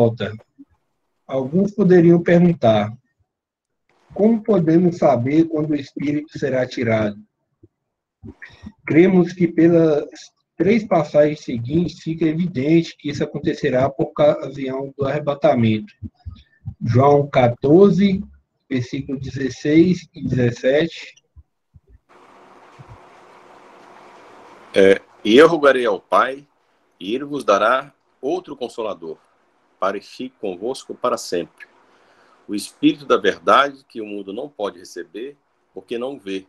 volta. Alguns poderiam perguntar: como podemos saber quando o Espírito será tirado? Cremos que pelas 3 passagens seguintes fica evidente que isso acontecerá por ocasião do arrebatamento. João 14, versículos 16 e 17. E eu rogarei ao Pai, e ele vos dará outro Consolador, para que fique convosco para sempre. O Espírito da verdade, que o mundo não pode receber, porque não vê,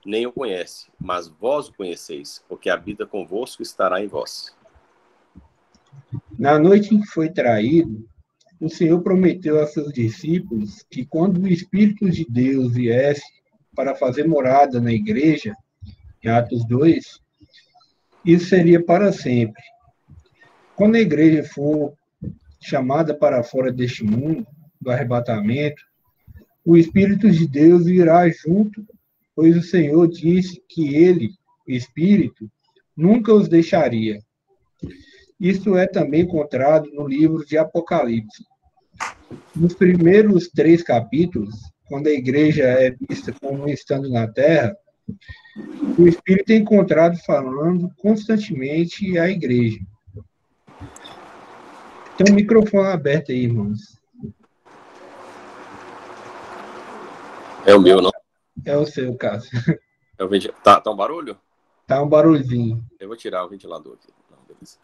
nem o conhece, mas vós o conheceis, porque habita convosco e estará em vós. Na noite em que foi traído, o Senhor prometeu a seus discípulos que quando o Espírito de Deus viesse para fazer morada na igreja, em Atos 2, isso seria para sempre. Quando a igreja for chamada para fora deste mundo, do arrebatamento, o Espírito de Deus virá junto, pois o Senhor disse que ele, o Espírito, nunca os deixaria. Isso é também encontrado no livro de Apocalipse. Nos primeiros 3 capítulos, quando a igreja é vista como estando na terra, o Espírito é encontrado falando constantemente à igreja. Tem um microfone aberto aí, irmãos. É o meu, não? É o seu, Cássio. É o tá um barulho? Tá um barulhinho. Eu vou tirar o ventilador aqui. Não, beleza.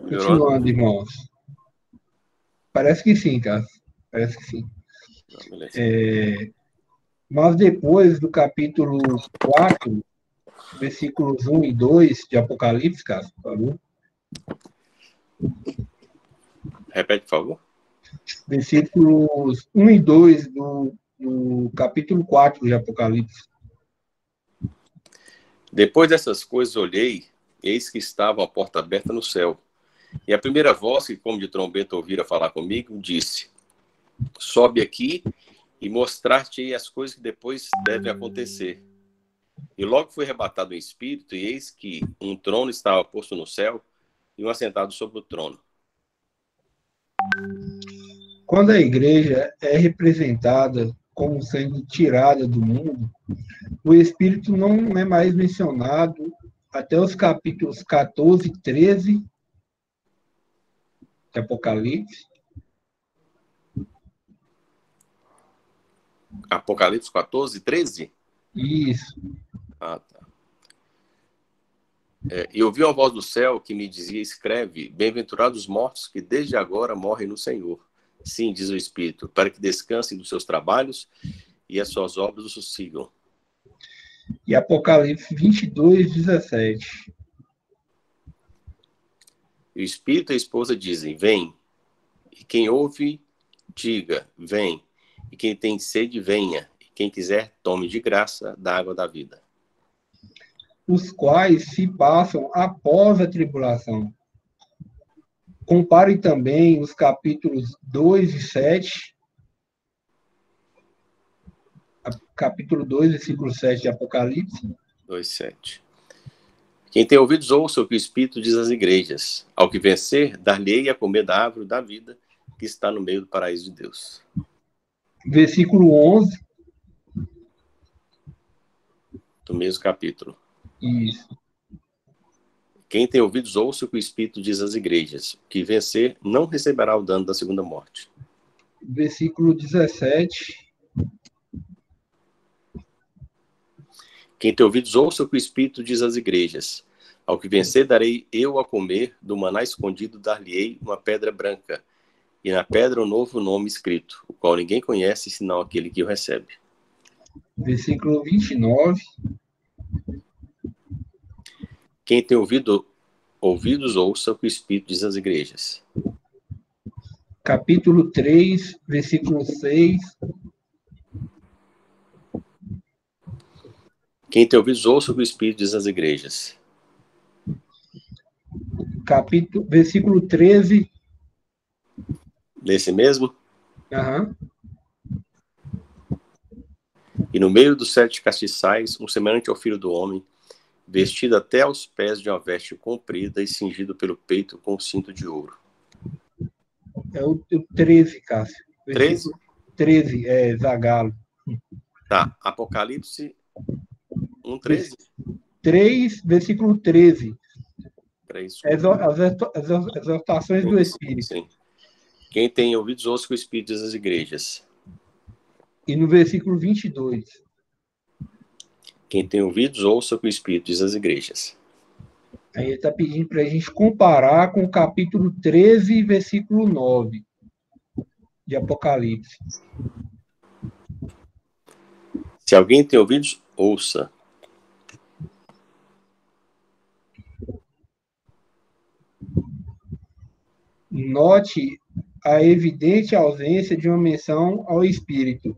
Continuando, irmãos. Parece que sim, Cássio. Parece que sim. Não, beleza. Mas depois do capítulo 4, versículos 1 e 2 de Apocalipse, Cássio, por favor. Repete, por favor. Versículos 1 e 2 do capítulo 4 de Apocalipse. Depois dessas coisas olhei, eis que estava a porta aberta no céu. E a primeira voz, que como de trombeta ouvira falar comigo, disse: sobe aqui e mostrar-te as coisas que depois devem acontecer. E logo fui arrebatado em espírito, e eis que um trono estava posto no céu, e um assentado sobre o trono. Quando a igreja é representada como sendo tirada do mundo, o Espírito não é mais mencionado até os capítulos 14 e 13 de Apocalipse. Apocalipse 14, 13? Isso. Ah, tá. E ouvi uma voz do céu que me dizia: escreve, bem-aventurados os mortos que desde agora morrem no Senhor. Sim, diz o Espírito, para que descansem dos seus trabalhos e as suas obras os sigam. E Apocalipse 22, 17. E o Espírito e a esposa dizem: vem. E quem ouve, diga: vem. E quem tem sede, venha. E quem quiser, tome de graça da água da vida. Os quais se passam após a tribulação. Compare também os capítulos 2 e 7. Capítulo 2, versículo 7 de Apocalipse. 2, 7. Quem tem ouvidos, ouça o que o Espírito diz às igrejas. Ao que vencer, dar-lhe-ei a comer da árvore da vida que está no meio do paraíso de Deus. Versículo 11. Do mesmo capítulo. Isso. Quem tem ouvidos, ouça o que o Espírito diz às igrejas. O que vencer não receberá o dano da segunda morte. Versículo 17. Quem tem ouvidos, ouça o que o Espírito diz às igrejas. Ao que vencer, darei eu a comer do maná escondido, dar-lhe-ei uma pedra branca, e na pedra um novo nome escrito, o qual ninguém conhece, senão aquele que o recebe. Versículo 29. Quem tem ouvidos, ouça o que o Espírito diz às igrejas. Capítulo 3, versículo 6. Quem tem ouvidos, ouça o que o Espírito diz às igrejas. Versículo 13. Desse mesmo? Aham. E no meio dos 7 castiçais, um semelhante ao filho do homem, vestido até aos pés de uma veste comprida e cingido pelo peito com um cinto de ouro. É o 13, Cássio. 13? 13, Zagalo. Tá, Apocalipse 1:13? 3, versículo 13. As exortações do Espírito. Sim. Quem tem ouvidos, ouça o que o Espírito diz às igrejas. E no versículo 22. Quem tem ouvidos, ouça o que o Espírito diz às igrejas. Aí ele está pedindo para a gente comparar com o capítulo 13, versículo 9 de Apocalipse. Se alguém tem ouvidos, ouça. Note a evidente ausência de uma menção ao Espírito.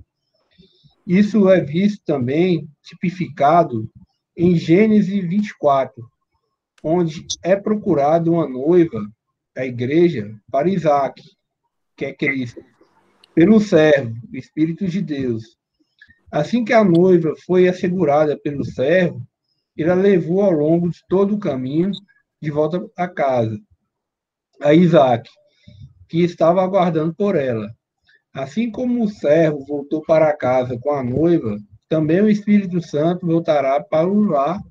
Isso é visto também tipificado em Gênesis 24, onde é procurado uma noiva da igreja para Isaac, que é Cristo, pelo servo, o Espírito de Deus. Assim que a noiva foi assegurada pelo servo, ele a levou ao longo de todo o caminho de volta a casa, a Isaac, que estava aguardando por ela. Assim como o servo voltou para casa com a noiva, também o Espírito Santo voltará para o lar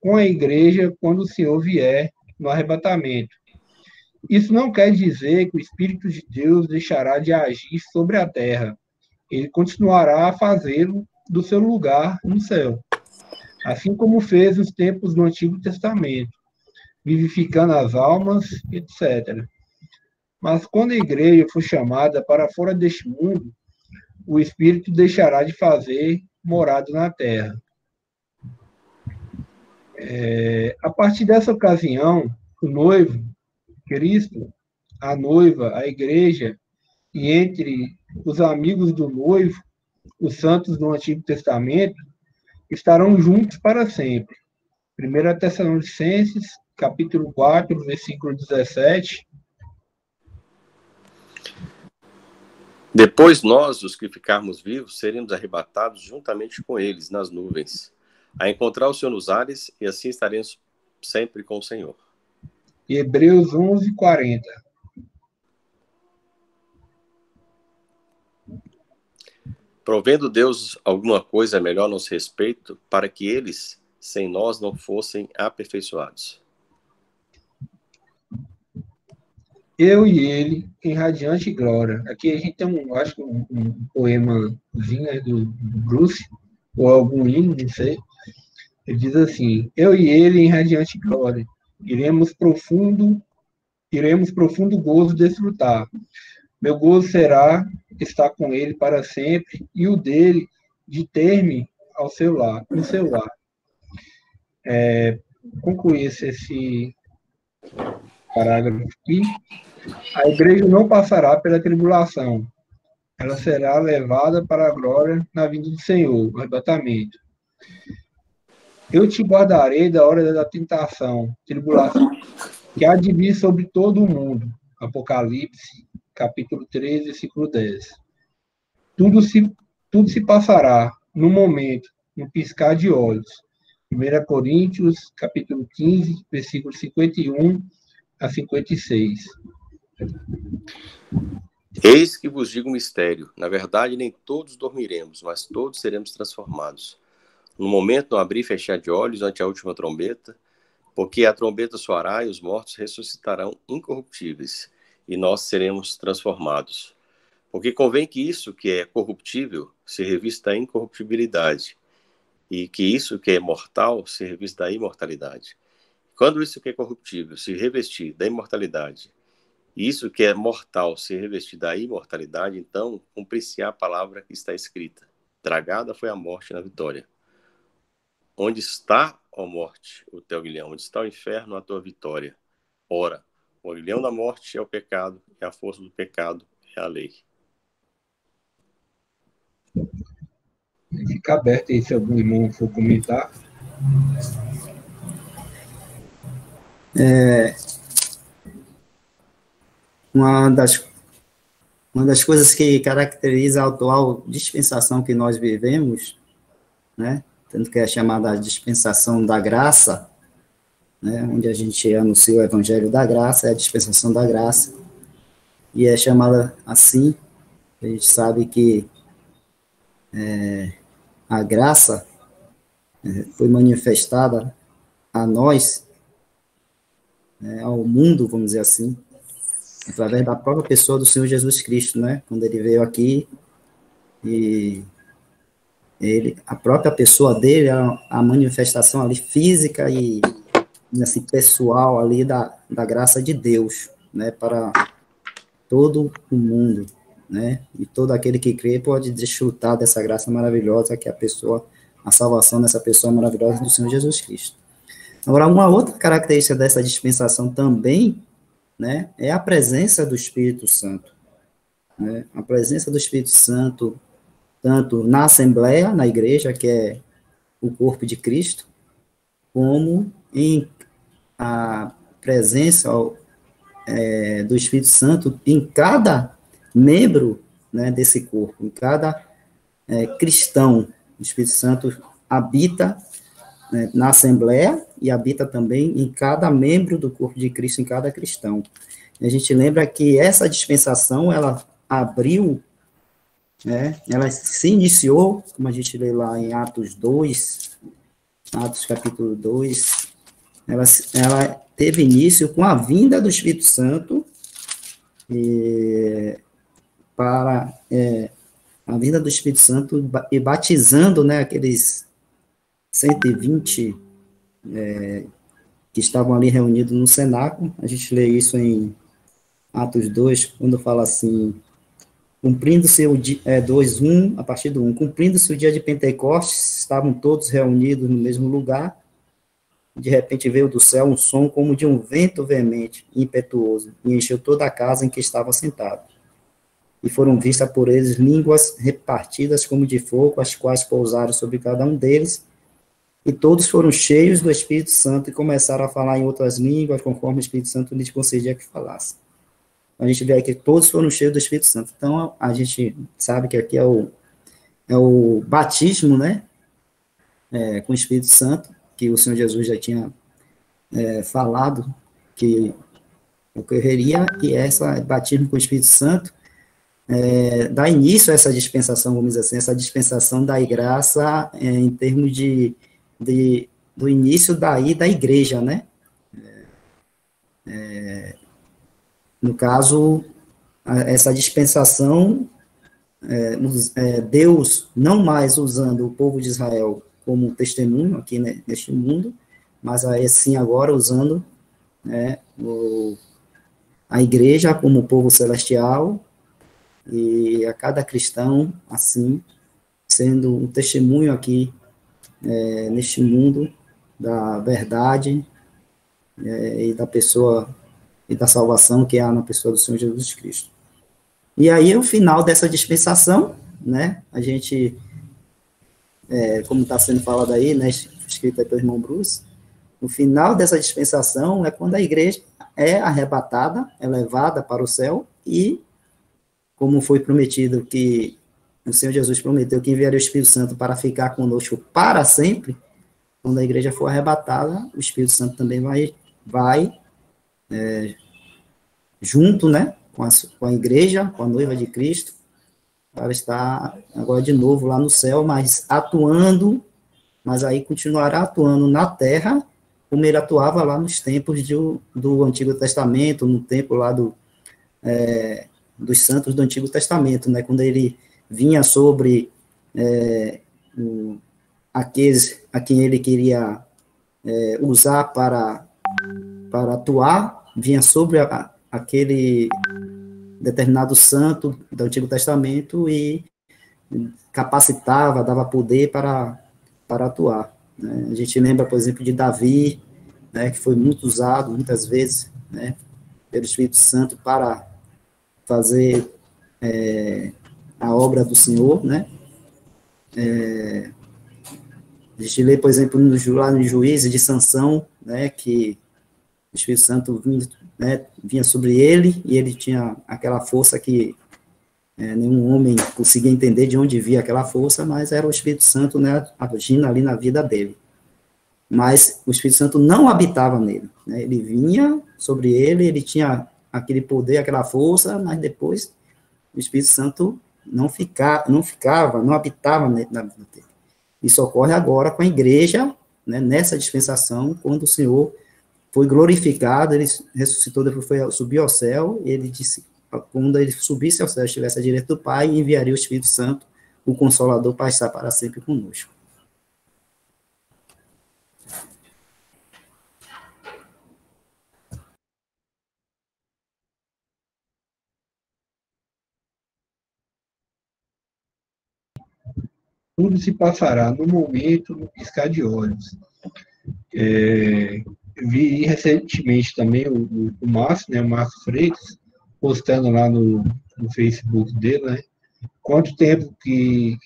com a igreja quando o Senhor vier no arrebatamento. Isso não quer dizer que o Espírito de Deus deixará de agir sobre a terra. Ele continuará a fazê-lo do seu lugar no céu, assim como fez nos tempos do Antigo Testamento, vivificando as almas, etc. Mas quando a igreja for chamada para fora deste mundo, o Espírito deixará de fazer morada na terra. A partir dessa ocasião, o noivo, Cristo, a noiva, a igreja, e entre os amigos do noivo, os santos do Antigo Testamento, estarão juntos para sempre. 1 Tessalonicenses, capítulo 4, versículo 17. Depois nós, os que ficarmos vivos, seremos arrebatados juntamente com eles nas nuvens, a encontrar o Senhor nos ares, e assim estaremos sempre com o Senhor. Hebreus 11, 40. Provendo Deus alguma coisa a melhor a nosso respeito, para que eles, sem nós, não fossem aperfeiçoados. Eu e ele, em radiante glória. Aqui a gente tem acho que um poemazinho do Bruce, ou algum hino, não sei. Ele diz assim: eu e ele, em radiante glória, iremos profundo gozo desfrutar. Meu gozo será estar com ele para sempre, e o dele de ter-me no seu lar. Concluísse esse parágrafo aqui. A igreja não passará pela tribulação. Ela será levada para a glória na vinda do Senhor, o arrebatamento. Eu te guardarei da hora da tentação, tribulação, que há de vir sobre todo o mundo. Apocalipse, capítulo 13, versículo 10. Tudo se passará no momento, no piscar de olhos. 1 Coríntios, capítulo 15, versículo 51 a 56. Eis que vos digo um mistério. Na verdade, nem todos dormiremos, mas todos seremos transformados. No momento, no abrir e fechar de olhos, ante a última trombeta, porque a trombeta soará e os mortos ressuscitarão incorruptíveis, e nós seremos transformados. Porque convém que isso que é corruptível se revista da incorruptibilidade, e que isso que é mortal se revista da imortalidade. Quando isso que é corruptível se revestir da imortalidade, e isso que é mortal se revestir da imortalidade, então cumprir-se a palavra que está escrita: tragada foi a morte na vitória. Onde está, ó morte, o teu aguilhão? Onde está o inferno, a tua vitória? Ora, o aguilhão da morte é o pecado, e a força do pecado é a lei. Fica aberto aí se algum irmão for comentar. Uma das coisas que caracteriza a atual dispensação que nós vivemos, né, tanto que é chamada dispensação da graça, né, onde a gente anuncia o evangelho da graça, é a dispensação da graça, e é chamada assim. A gente sabe que a graça foi manifestada a nós, ao mundo, vamos dizer assim, através da própria pessoa do Senhor Jesus Cristo, né? Quando ele veio aqui, e a própria pessoa dele, a manifestação ali física e assim, pessoal ali da graça de Deus, né? Para todo o mundo, né? E todo aquele que crê pode desfrutar dessa graça maravilhosa que a salvação dessa pessoa maravilhosa do Senhor Jesus Cristo. Agora, uma outra característica dessa dispensação também, né, é a presença do Espírito Santo, né? A presença do Espírito Santo, tanto na Assembleia, na igreja, que é o corpo de Cristo, como em a presença do Espírito Santo em cada membro, né, desse corpo, em cada cristão. O Espírito Santo habita, né, na Assembleia e habita também em cada membro do corpo de Cristo, em cada cristão. E a gente lembra que essa dispensação, ela abriu, né, ela se iniciou, como a gente lê lá em Atos 2, Atos capítulo 2, ela teve início com a vinda do Espírito Santo, para a vinda do Espírito Santo e batizando, né, aqueles 120 que estavam ali reunidos no cenáculo. A gente lê isso em Atos 2, quando fala assim, cumprindo-se o dia, 2:1, a partir do 1, cumprindo-se o dia de Pentecostes, estavam todos reunidos no mesmo lugar. De repente veio do céu um som como de um vento veemente e impetuoso, e encheu toda a casa em que estavam sentados. E foram vistas por eles línguas repartidas como de fogo, as quais pousaram sobre cada um deles, e todos foram cheios do Espírito Santo e começaram a falar em outras línguas, conforme o Espírito Santo lhes concedia que falassem. A gente vê aqui que todos foram cheios do Espírito Santo. Então, a gente sabe que aqui é o batismo, né, com o Espírito Santo, que o Senhor Jesus já tinha falado que ocorreria, e esse batismo com o Espírito Santo dá início a essa dispensação, vamos dizer assim, essa dispensação da graça em termos do início da igreja, né? No caso, essa dispensação, Deus não mais usando o povo de Israel como testemunho aqui, né, neste mundo, mas aí sim agora usando, né, a igreja como povo celestial, e a cada cristão, assim, sendo um testemunho aqui neste mundo da verdade e da pessoa e da salvação que há na pessoa do Senhor Jesus Cristo. E aí, o final dessa dispensação, né, a gente, como está sendo falado aí, né, escrito aí pelo irmão Bruce, o final dessa dispensação é quando a igreja é arrebatada, é levada para o céu, e como foi prometido, que o Senhor Jesus prometeu que enviaria o Espírito Santo para ficar conosco para sempre, quando a igreja for arrebatada, o Espírito Santo também vai junto, né, com a igreja, com a noiva de Cristo, para estar agora de novo lá no céu, mas atuando, mas aí continuará atuando na terra, como ele atuava lá nos tempos do Antigo Testamento, no tempo lá dos santos do Antigo Testamento, né, quando ele vinha sobre aqueles a quem ele queria usar para atuar, vinha sobre aquele determinado santo do Antigo Testamento e capacitava, dava poder para atuar, né? A gente lembra, por exemplo, de Davi, né, que foi muito usado, muitas vezes, né, pelo Espírito Santo para fazer a obra do Senhor, né? A gente lê, por exemplo, lá no Juízes de Sansão, né, que o Espírito Santo vinha sobre ele, e ele tinha aquela força que nenhum homem conseguia entender de onde via aquela força, mas era o Espírito Santo, né, agindo ali na vida dele. Mas o Espírito Santo não habitava nele, né? Ele vinha sobre ele, ele tinha aquele poder, aquela força, mas depois o Espírito Santo não habitava na vida dele. Isso ocorre agora com a igreja, né, nessa dispensação, quando o Senhor foi glorificado, ele ressuscitou, depois subiu ao céu, e ele disse, quando ele subisse ao céu, estivesse à direita do Pai, enviaria o Espírito Santo, o Consolador, para estar para sempre conosco. Tudo se passará no momento, no piscar de olhos. Vi recentemente também o Márcio, né, o Márcio Freitas, postando lá no Facebook dele, né, quanto tempo que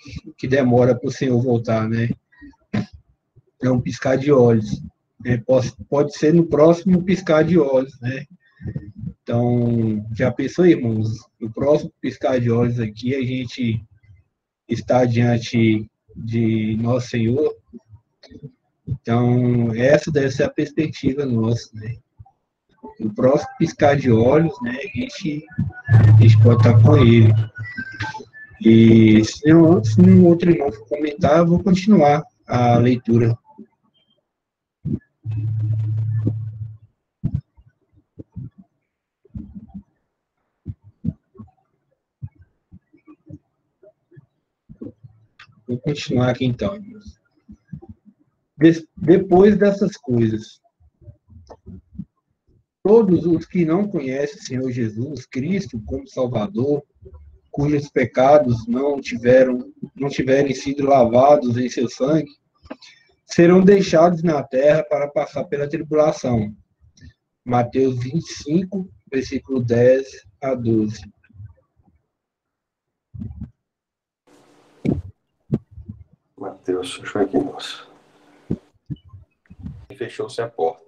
demora para o Senhor voltar, né? É um piscar de olhos. Pode ser no próximo piscar de olhos, né? Então, já pensou, irmãos? No próximo piscar de olhos aqui, a gente está diante de Nosso Senhor. Então, essa deve ser a perspectiva nossa, né? No próximo piscar de olhos, né, a gente pode estar com ele. E se nenhum outro irmão for comentar, eu vou continuar a leitura. Vou continuar aqui então, irmãos. Depois dessas coisas, todos os que não conhecem o Senhor Jesus Cristo como Salvador, cujos pecados não tiverem sido lavados em seu sangue, serão deixados na terra para passar pela tribulação. Mateus 25, versículo 10 a 12. Mateus, deixa eu ver aqui, moço. E fechou-se a porta.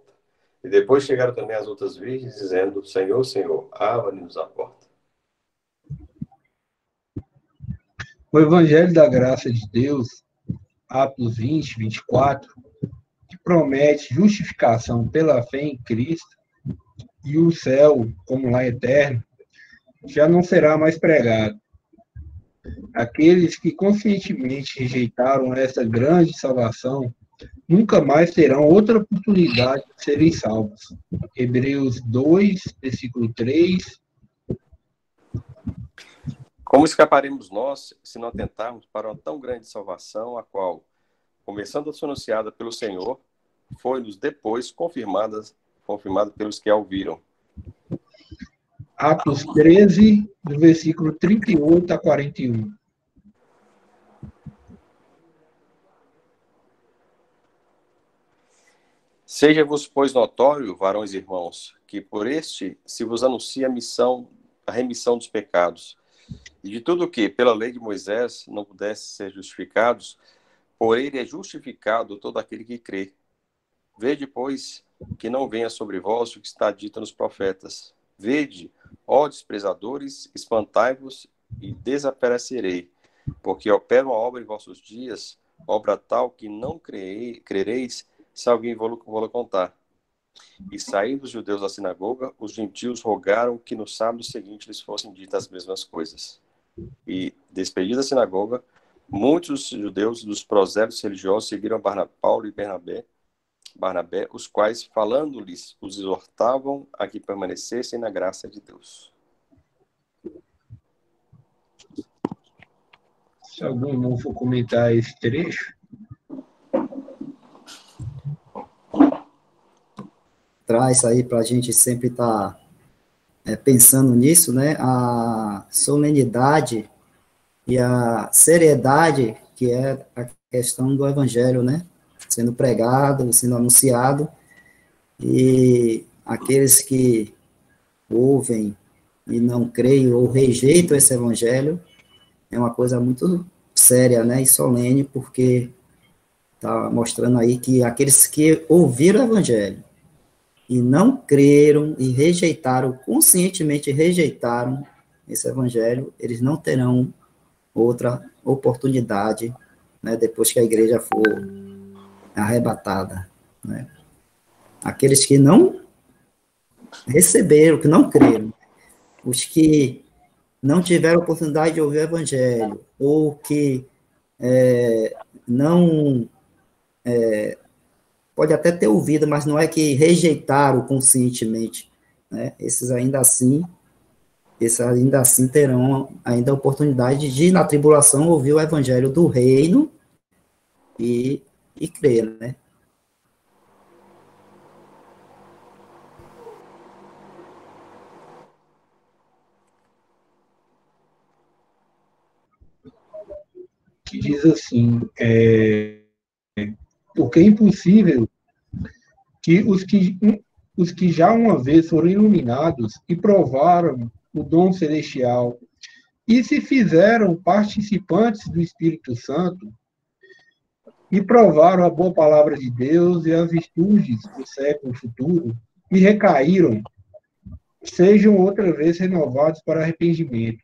E depois chegaram também as outras virgens, dizendo, Senhor, Senhor, abra-nos a porta. O Evangelho da Graça de Deus, Atos 20, 24, que promete justificação pela fé em Cristo e o céu como lá eterno, já não será mais pregado. Aqueles que conscientemente rejeitaram essa grande salvação nunca mais terão outra oportunidade de serem salvos. Hebreus 2, versículo 3. Como escaparemos nós se não atentarmos para uma tão grande salvação, a qual, começando a ser anunciada pelo Senhor, foi-nos depois confirmada pelos que a ouviram? Atos 13, do versículo 38 a 41. Seja-vos, pois, notório, varões e irmãos, que por este se vos anuncia a remissão dos pecados, e de tudo que, pela lei de Moisés, não pudesse ser justificados, por ele é justificado todo aquele que crê. Vede, pois, que não venha sobre vós o que está dito nos profetas. Vede, ó desprezadores, espantai-vos e desaparecerei, porque opero uma obra em vossos dias, obra tal que não crereis, se alguém vou contar. E saindo os judeus da sinagoga, os gentios rogaram que no sábado seguinte lhes fossem ditas as mesmas coisas. E, despedida a sinagoga, muitos judeus dos prosélitos religiosos seguiram Paulo e Barnabé, os quais, falando-lhes, os exortavam a que permanecessem na graça de Deus. Se algum irmão for comentar esse trecho. Traz aí para a gente sempre estar pensando nisso, né? A solenidade e a seriedade que é a questão do Evangelho, né? Sendo pregado, sendo anunciado, e aqueles que ouvem e não creem ou rejeitam esse Evangelho é uma coisa muito séria, né? E solene, porque está mostrando aí que aqueles que ouviram o Evangelho e não creram e rejeitaram, conscientemente rejeitaram, esse evangelho, eles não terão outra oportunidade, né, depois que a igreja for arrebatada, né? Aqueles que não receberam, que não creram, os que não tiveram oportunidade de ouvir o evangelho, ou que não, pode até ter ouvido, mas não é que rejeitaram conscientemente, né? Esses ainda assim terão ainda a oportunidade de, na tribulação, ouvir o evangelho do reino e crer, né? Que diz assim, porque é impossível que os que já uma vez foram iluminados e provaram o dom celestial e se fizeram participantes do Espírito Santo e provaram a boa palavra de Deus e as virtudes do século futuro e recaíram, sejam outra vez renovados para arrependimento.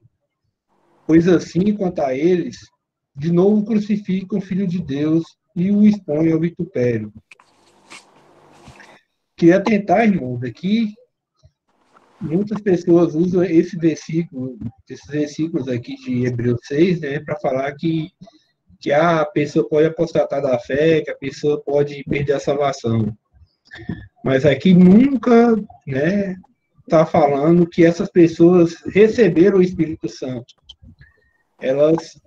Pois assim, quanto a eles, de novo crucificam o Filho de Deus e o expõem ao vitupério. Queria tentar, irmãos, aqui, muitas pessoas usam esse versículo, esses versículos aqui de Hebreus 6, né, para falar que a pessoa pode apostatar da fé, que a pessoa pode perder a salvação. Mas aqui nunca, né, está falando que essas pessoas receberam o Espírito Santo. Elas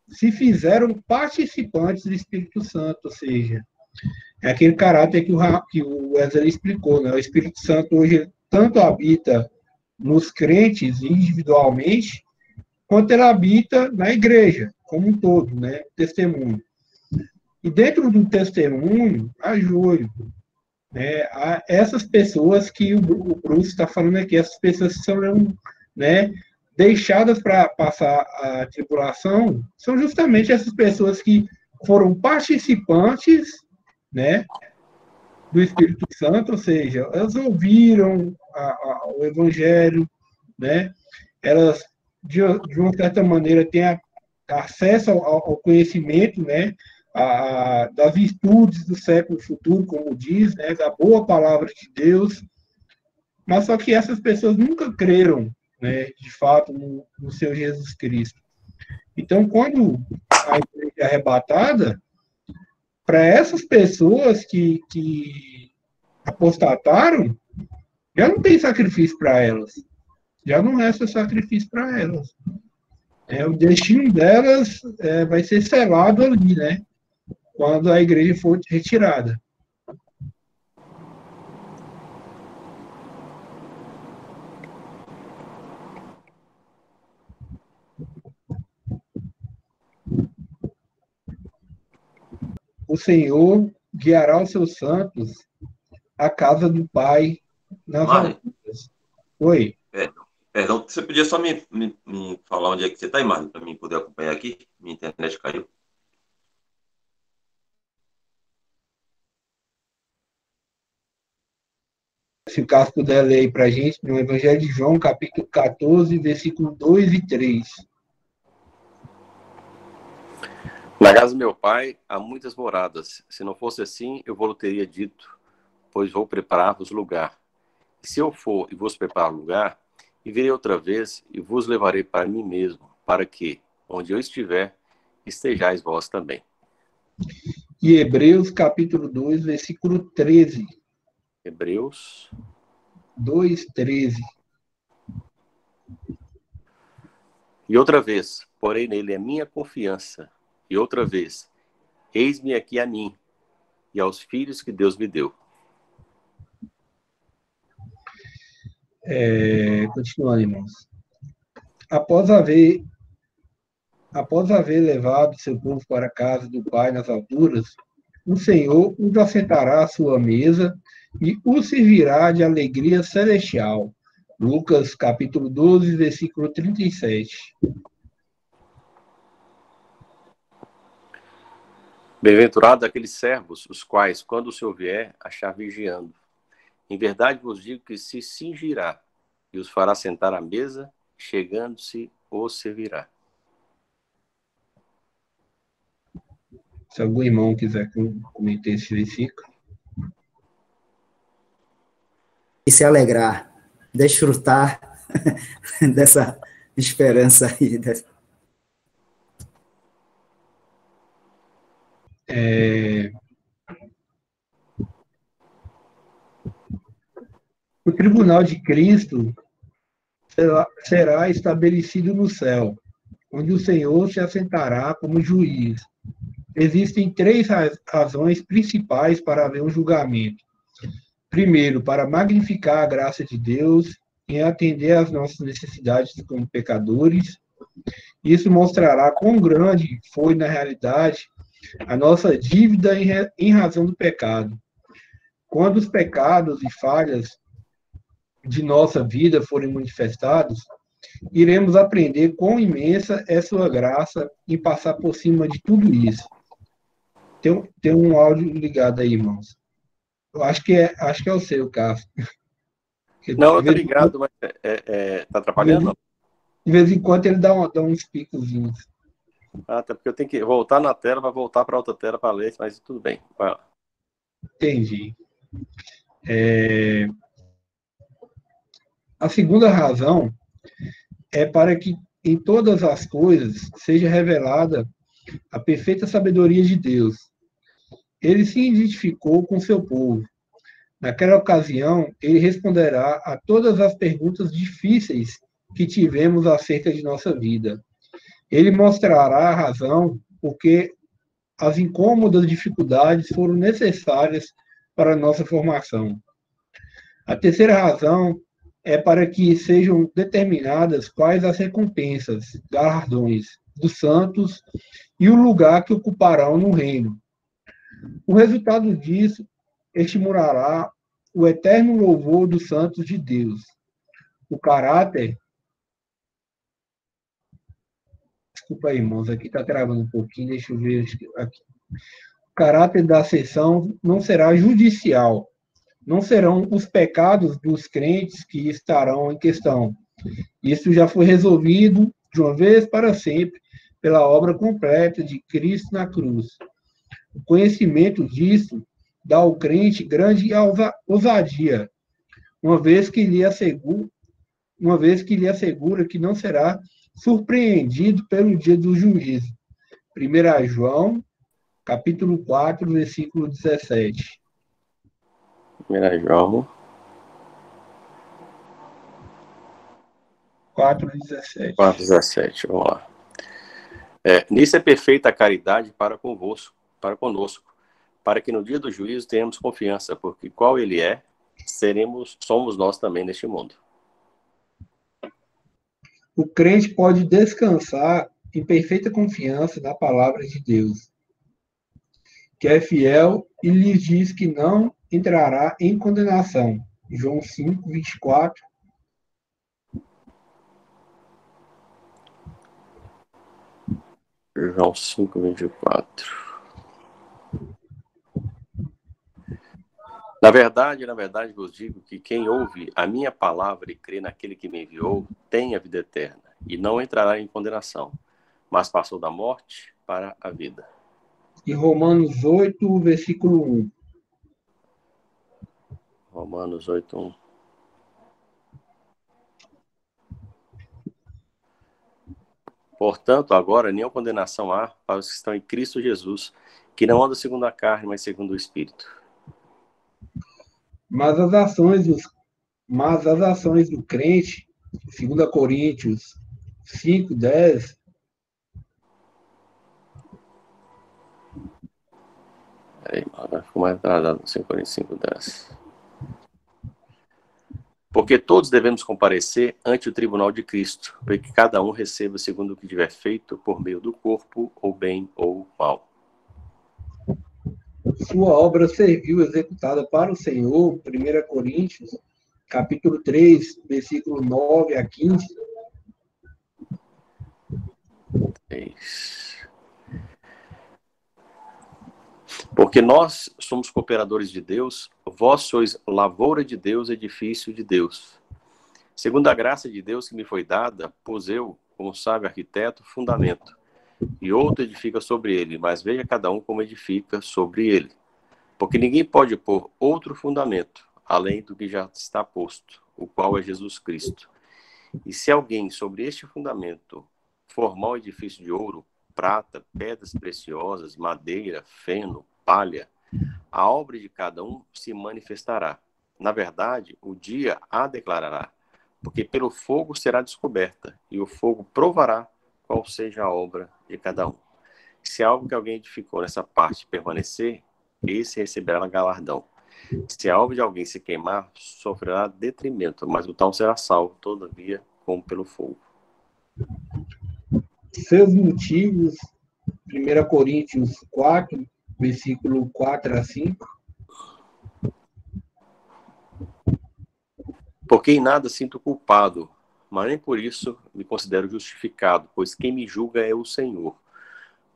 se fizeram participantes do Espírito Santo, ou seja, é aquele caráter que o Wesley explicou, né? O Espírito Santo hoje tanto habita nos crentes individualmente, quanto ele habita na igreja, como um todo, né? Testemunho. E dentro do testemunho, há joio, né? Há essas pessoas que o Bruce está falando aqui, essas pessoas que são, né, deixadas para passar a tribulação, são justamente essas pessoas que foram participantes, né, do Espírito Santo, ou seja, elas ouviram o Evangelho, né, elas, de uma certa maneira, têm acesso ao conhecimento, né, das virtudes do século futuro, como diz, né, da boa palavra de Deus, mas só que essas pessoas nunca creram, né, de fato, no Senhor Jesus Cristo. Então, quando a igreja é arrebatada, para essas pessoas que apostataram, já não tem sacrifício para elas. Já não resta sacrifício para elas. O destino delas vai ser selado ali, né? Quando a igreja for retirada. O Senhor guiará os seus santos à casa do Pai nas alturas. Oi. Perdão, você podia só me falar onde é que você está, Marlon, para mim poder acompanhar aqui? Minha internet caiu. Se o Cássio puder ler aí para a gente, no Evangelho de João, capítulo 14, versículo 2 e 3. Na casa do meu pai há muitas moradas. Se não fosse assim, eu vou teria dito, pois vou preparar-vos lugar. E se eu for e vos preparar lugar, e virei outra vez e vos levarei para mim mesmo, para que, onde eu estiver, estejais vós também. E Hebreus, capítulo 2, versículo 13. Hebreus 2, 13. E outra vez, porém nele a minha confiança. E outra vez, eis-me aqui a mim e aos filhos que Deus me deu. Continuando, irmãos. Após haver levado seu povo para a casa do Pai nas alturas, o Senhor os assentará à sua mesa e os servirá de alegria celestial. Lucas, capítulo 12, versículo 37. Bem-aventurados aqueles servos, os quais, quando o Senhor vier, achar vigiando. Em verdade vos digo que se cingirá e os fará sentar à mesa, chegando-se, os servirá. Se algum irmão quiser comentar esse versículo. E se alegrar, desfrutar dessa esperança aí. O tribunal de Cristo será estabelecido no céu, onde o Senhor se assentará como juiz. Existem três razões principais para haver um julgamento. Primeiro, para magnificar a graça de Deus em atender às nossas necessidades como pecadores. Isso mostrará quão grande foi, na realidade, a nossa dívida em razão do pecado. Quando os pecados e falhas de nossa vida forem manifestados, iremos aprender quão imensa é sua graça em passar por cima de tudo isso. Tem um áudio ligado aí, irmãos. Eu acho que é o seu, Cássio. Não, eu tô ligado, mas tá atrapalhando? De vez em quando ele dá uns picozinhos. Até porque eu tenho que voltar na tela, vai voltar para outra tela para ler, mas tudo bem. Vai lá. Entendi. A segunda razão é para que em todas as coisas seja revelada a perfeita sabedoria de Deus. Ele se identificou com seu povo. Naquela ocasião, ele responderá a todas as perguntas difíceis que tivemos acerca de nossa vida. Ele mostrará a razão porque as incômodas dificuldades foram necessárias para a nossa formação. A terceira razão é para que sejam determinadas quais as recompensas, galardões dos santos e o lugar que ocuparão no reino. O resultado disso estimulará o eterno louvor dos santos de Deus. O caráter... Desculpa aí, irmãos, aqui está travando um pouquinho, deixa eu ver aqui. O caráter da sessão não será judicial, não serão os pecados dos crentes que estarão em questão. Isso já foi resolvido de uma vez para sempre pela obra completa de Cristo na cruz. O conhecimento disso dá ao crente grande ousadia, uma vez que lhe assegura que não será surpreendido pelo dia do juízo. 1 João, capítulo 4, versículo 17. 1 João 4:17. 4:17, vamos lá. Nisso é perfeita a caridade para conosco, para que no dia do juízo tenhamos confiança, porque qual ele é, somos nós também neste mundo. O crente pode descansar em perfeita confiança na palavra de Deus, que é fiel e lhe diz que não entrará em condenação. João 5, 24. João 5, 24. Na verdade, vos digo que quem ouve a minha palavra e crê naquele que me enviou, tem a vida eterna, e não entrará em condenação, mas passou da morte para a vida. E Romanos 8, versículo 1. Romanos 8, 1. Portanto, agora nenhuma condenação há para os que estão em Cristo Jesus, que não andam segundo a carne, mas segundo o Espírito. Mas as ações do crente, 2 Coríntios 5, 10. Peraí, agora ficou mais atrasado no 5 Coríntios 5, 10. Porque todos devemos comparecer ante o tribunal de Cristo, para que cada um receba segundo o que tiver feito por meio do corpo, ou bem ou mal. Sua obra serviu executada para o Senhor, 1 Coríntios, capítulo 3, versículo 9 a 15. 3. Porque nós somos cooperadores de Deus, vós sois lavoura de Deus, edifício de Deus. Segundo a graça de Deus que me foi dada, pus eu, como sábio arquiteto, fundamento, e outro edifica sobre ele, mas veja cada um como edifica sobre ele. Porque ninguém pode pôr outro fundamento, além do que já está posto, o qual é Jesus Cristo. E se alguém sobre este fundamento formar um edifício de ouro, prata, pedras preciosas, madeira, feno, palha, a obra de cada um se manifestará. Na verdade, o dia a declarará, porque pelo fogo será descoberta, e o fogo provará qual seja a obra de cada um. Se algo que alguém edificou nessa parte permanecer, esse receberá galardão. Se a obra de alguém se queimar, sofrerá detrimento, mas o tal será salvo, todavia, como pelo fogo. Seus motivos, 1 Coríntios 4, versículo 4 a 5. Porque em nada sinto culpado, mas nem por isso me considero justificado, pois quem me julga é o Senhor.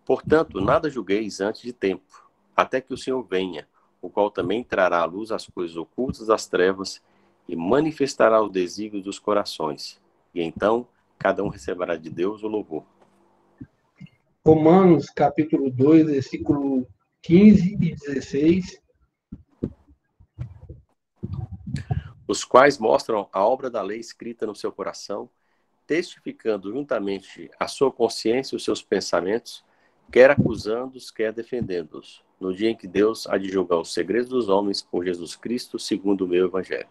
Portanto, nada julgueis antes de tempo, até que o Senhor venha, o qual também trará à luz as coisas ocultas das trevas e manifestará os desígnios dos corações. E então, cada um receberá de Deus o louvor. Romanos, capítulo 2, versículo 15 e 16. Os quais mostram a obra da lei escrita no seu coração, testificando juntamente a sua consciência e os seus pensamentos, quer acusando-os, quer defendendo-os, no dia em que Deus há de julgar os segredos dos homens por Jesus Cristo, segundo o meu evangelho.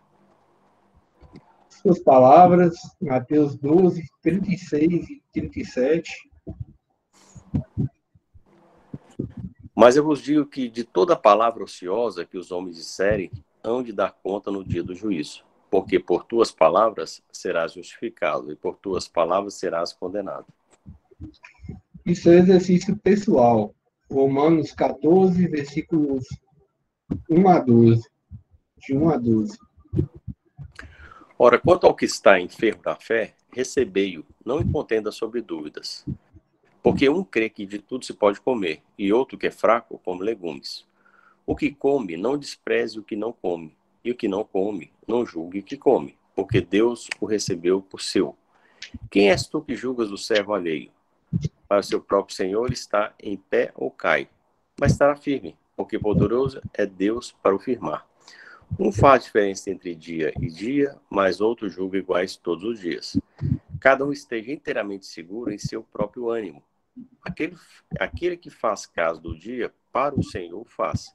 Suas palavras, Mateus 12, 36 e 37. Mas eu vos digo que de toda palavra ociosa que os homens disserem, hão de dar conta no dia do juízo. Porque por tuas palavras serás justificado, e por tuas palavras serás condenado. Isso é exercício pessoal. Romanos 14, versículos 1 a 12. De 1 a 12. Ora, quanto ao que está enfermo da fé, recebei-o, não em contenda sobre dúvidas. Porque um crê que de tudo se pode comer, e outro que é fraco come legumes. O que come, não despreze o que não come, e o que não come, não julgue o que come, porque Deus o recebeu por seu. Quem és tu que julgas o servo alheio? Para o seu próprio Senhor está em pé ou cai, mas estará firme, porque poderoso é Deus para o firmar. Um faz diferença entre dia e dia, mas outro julga iguais todos os dias. Cada um esteja inteiramente seguro em seu próprio ânimo. Aquele que faz caso do dia, para o Senhor faz.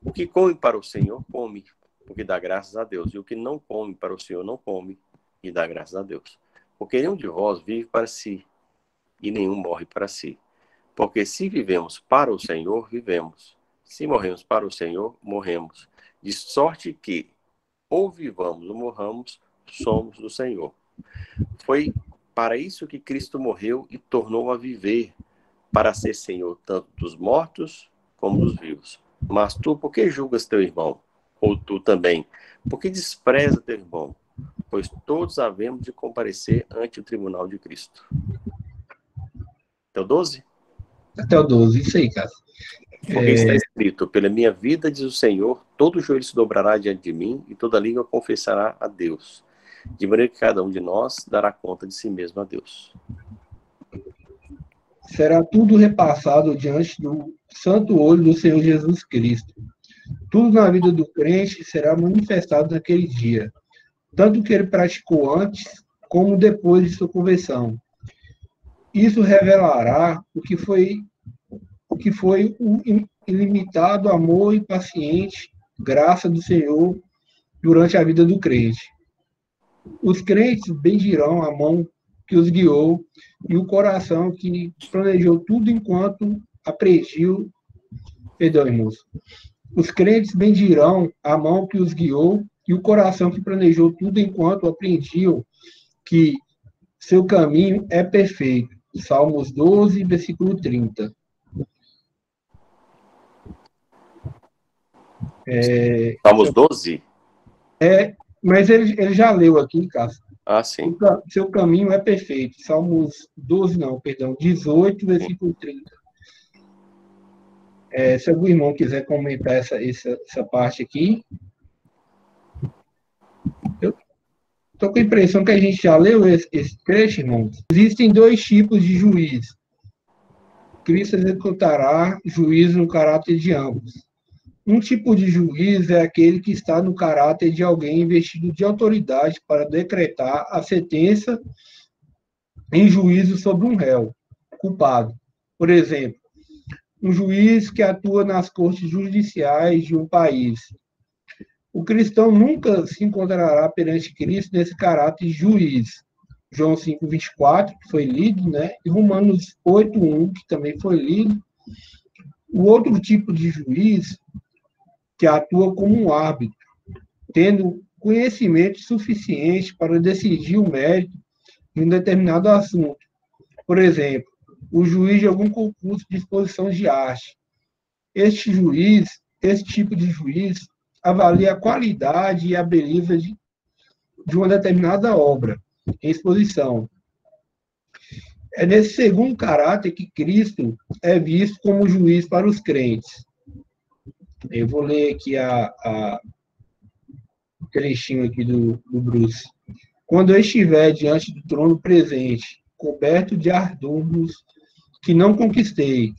O que come para o Senhor, come, porque dá graças a Deus. E o que não come para o Senhor, não come, e dá graças a Deus. Porque nenhum de vós vive para si, e nenhum morre para si. Porque se vivemos para o Senhor, vivemos. Se morremos para o Senhor, morremos. De sorte que, ou vivamos ou morramos, somos do Senhor. Foi para isso que Cristo morreu e tornou a viver, para ser Senhor tanto dos mortos como dos vivos. Mas tu, por que julgas teu irmão? Ou tu também, por que despreza teu irmão? Pois todos havemos de comparecer ante o tribunal de Cristo. Até o 12? Até o 12, isso aí, cara. Porque está escrito, pela minha vida, diz o Senhor, todo joelho se dobrará diante de mim e toda língua confessará a Deus. De maneira que cada um de nós dará conta de si mesmo a Deus. Será tudo repassado diante do santo olho do Senhor Jesus Cristo. Tudo na vida do crente será manifestado naquele dia, tanto o que ele praticou antes, como depois de sua conversão. Isso revelará o que foi o ilimitado amor e paciente graça do Senhor durante a vida do crente. Os crentes bendirão a mão que os guiou e o coração que planejou tudo enquanto apreendiu. Perdão, irmãos. Os crentes bendirão a mão que os guiou e o coração que planejou tudo enquanto apreendiam que seu caminho é perfeito. Salmos 12, versículo 30. Salmos 12? Mas ele já leu aqui, Cássio. Ah, sim. Seu caminho é perfeito. Salmos 12, não, perdão, 18, versículo 30. Se algum irmão quiser comentar essa parte aqui. Estou com a impressão que a gente já leu esse trecho, irmãos. Existem dois tipos de juiz. Cristo executará juízo no caráter de ambos. Um tipo de juiz é aquele que está no caráter de alguém investido de autoridade para decretar a sentença em juízo sobre um réu culpado. Por exemplo, um juiz que atua nas cortes judiciais de um país. O cristão nunca se encontrará perante Cristo nesse caráter de juiz. João 5:24, que foi lido, né? E Romanos 8:1, que também foi lido. O outro tipo de juiz que atua como um árbitro, tendo conhecimento suficiente para decidir o mérito de um determinado assunto. Por exemplo, o juiz de algum concurso de exposição de arte. Este tipo de juiz, avalia a qualidade e a beleza de uma determinada obra em exposição. É nesse segundo caráter que Cristo é visto como juiz para os crentes. Eu vou ler aqui o trechinho aqui do Bruce. Quando eu estiver diante do trono presente, coberto de ardores que não conquistei,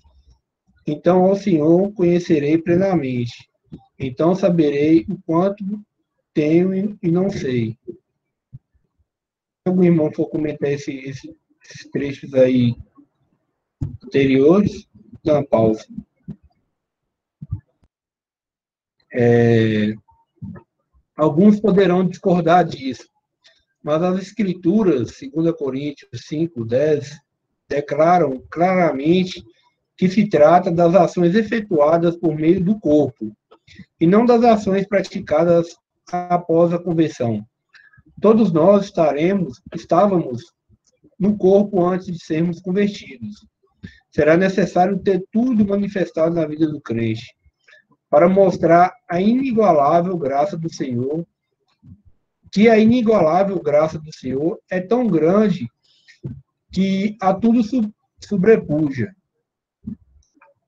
então ao Senhor conhecerei plenamente. Então saberei o quanto tenho e não sei. Se algum irmão for comentar esses trechos aí anteriores, dá uma pausa. Alguns poderão discordar disso, mas as Escrituras, 2 Coríntios 5:10, declaram claramente que se trata das ações efetuadas por meio do corpo, e não das ações praticadas após a conversão. Todos nós estávamos no corpo antes de sermos convertidos. Será necessário ter tudo manifestado na vida do crente, para mostrar a inigualável graça do Senhor, que a inigualável graça do Senhor é tão grande que a tudo sobrepuja.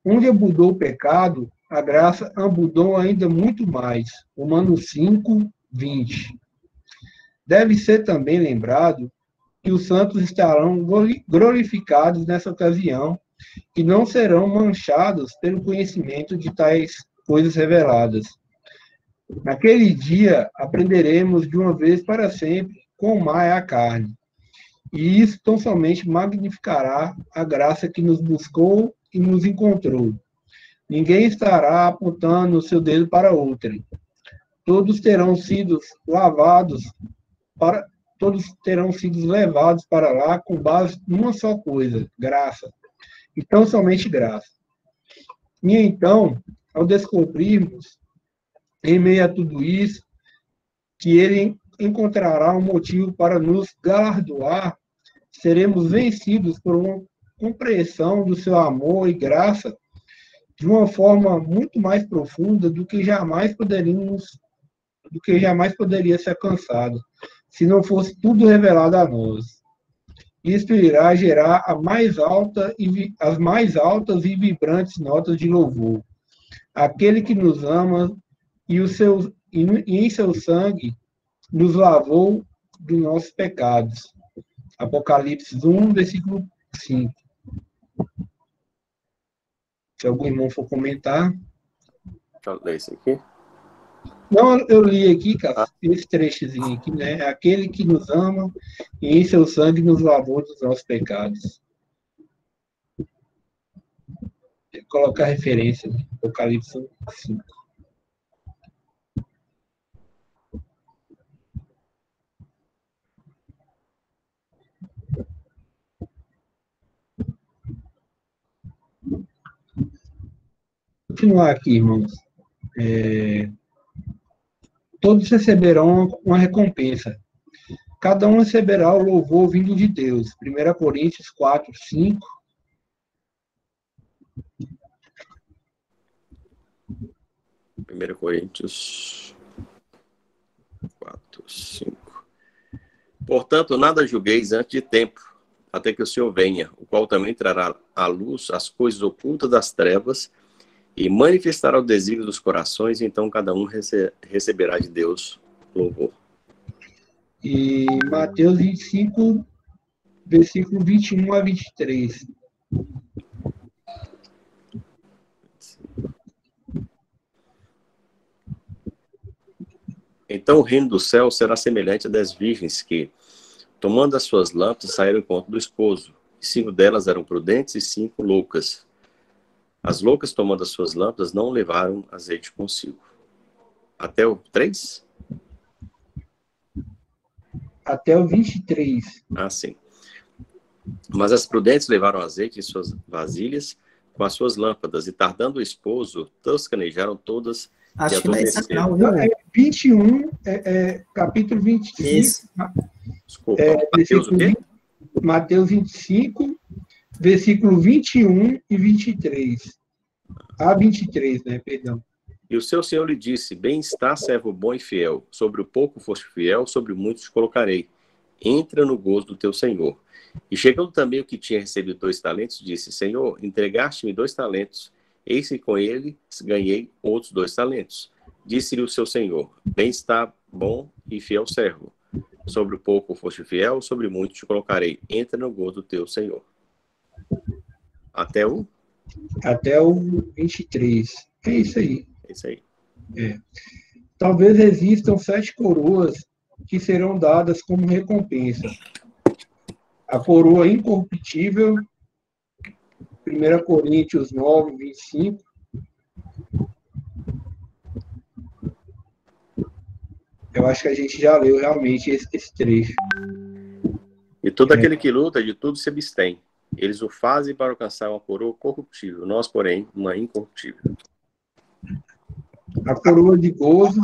Onde abundou o pecado, a graça abundou ainda muito mais. Romanos 5:20. Deve ser também lembrado que os santos estarão glorificados nessa ocasião e não serão manchados pelo conhecimento de tais coisas reveladas. Naquele dia, aprenderemos de uma vez para sempre quão má é a carne. E isso tão somente magnificará a graça que nos buscou e nos encontrou. Ninguém estará apontando o seu dedo para outrem. Todos terão sido levados para lá com base numa só coisa, graça. E tão somente graça. E então, ao descobrirmos, em meio a tudo isso, que ele encontrará um motivo para nos galardoar, seremos vencidos por uma compreensão do seu amor e graça de uma forma muito mais profunda do que jamais poderia ser alcançado, se não fosse tudo revelado a nós. Isto irá gerar as mais altas e vibrantes notas de louvor. Aquele que nos ama e em seu sangue nos lavou dos nossos pecados. Apocalipse 1, versículo 5. Se algum irmão for comentar. Deixa eu ler isso aqui. Não, eu li aqui, cara, esse trechozinho aqui, né? Aquele que nos ama e em seu sangue nos lavou dos nossos pecados. Tem que colocar a referência, né? Apocalipse 5. Continuar aqui, irmãos. Todos receberão uma recompensa. Cada um receberá o louvor vindo de Deus. 1 Coríntios 4:5. Coríntios 4:5. Portanto, nada julgueis antes de tempo, até que o Senhor venha, o qual também trará à luz as coisas ocultas das trevas e manifestará o desígnio dos corações, então cada um receberá de Deus louvor. E Mateus 25, versículo 21 a 23. Então o reino do céu será semelhante a 10 virgens que, tomando as suas lâmpadas, saíram ao encontro do esposo. E 5 delas eram prudentes e 5 loucas. As loucas, tomando as suas lâmpadas, não levaram azeite consigo. Até o 3? Até o 23. Ah, sim. Mas as prudentes levaram azeite em suas vasilhas com as suas lâmpadas, e tardando o esposo, toscanejaram todas e Acho que não é essa adormeceram. não, viu? 21, capítulo 25, Isso. Desculpa, Mateus o quê? Mateus 25, versículo 21 e 23. A 23, né? Perdão. E o seu senhor lhe disse: bem está, servo bom e fiel. Sobre o pouco foste fiel, sobre o muito te colocarei. Entra no gozo do teu senhor. E chegando também o que tinha recebido 2 talentos, disse: Senhor, entregaste-me 2 talentos. Eis que com ele ganhei outros 2 talentos. Disse-lhe o seu senhor: bem está, bom e fiel servo. Sobre o pouco foste fiel, sobre o muito te colocarei. Entra no gozo do teu senhor. Até o? Até o 23. É isso aí. É isso aí. Talvez existam 7 coroas que serão dadas como recompensa. A coroa incorruptível, 1 Coríntios 9, 25. Eu acho que a gente já leu realmente esse trecho. E todo aquele que luta, de tudo se abstém. Eles o fazem para alcançar uma coroa corruptível, nós, porém, uma incorruptível. A coroa de gozo,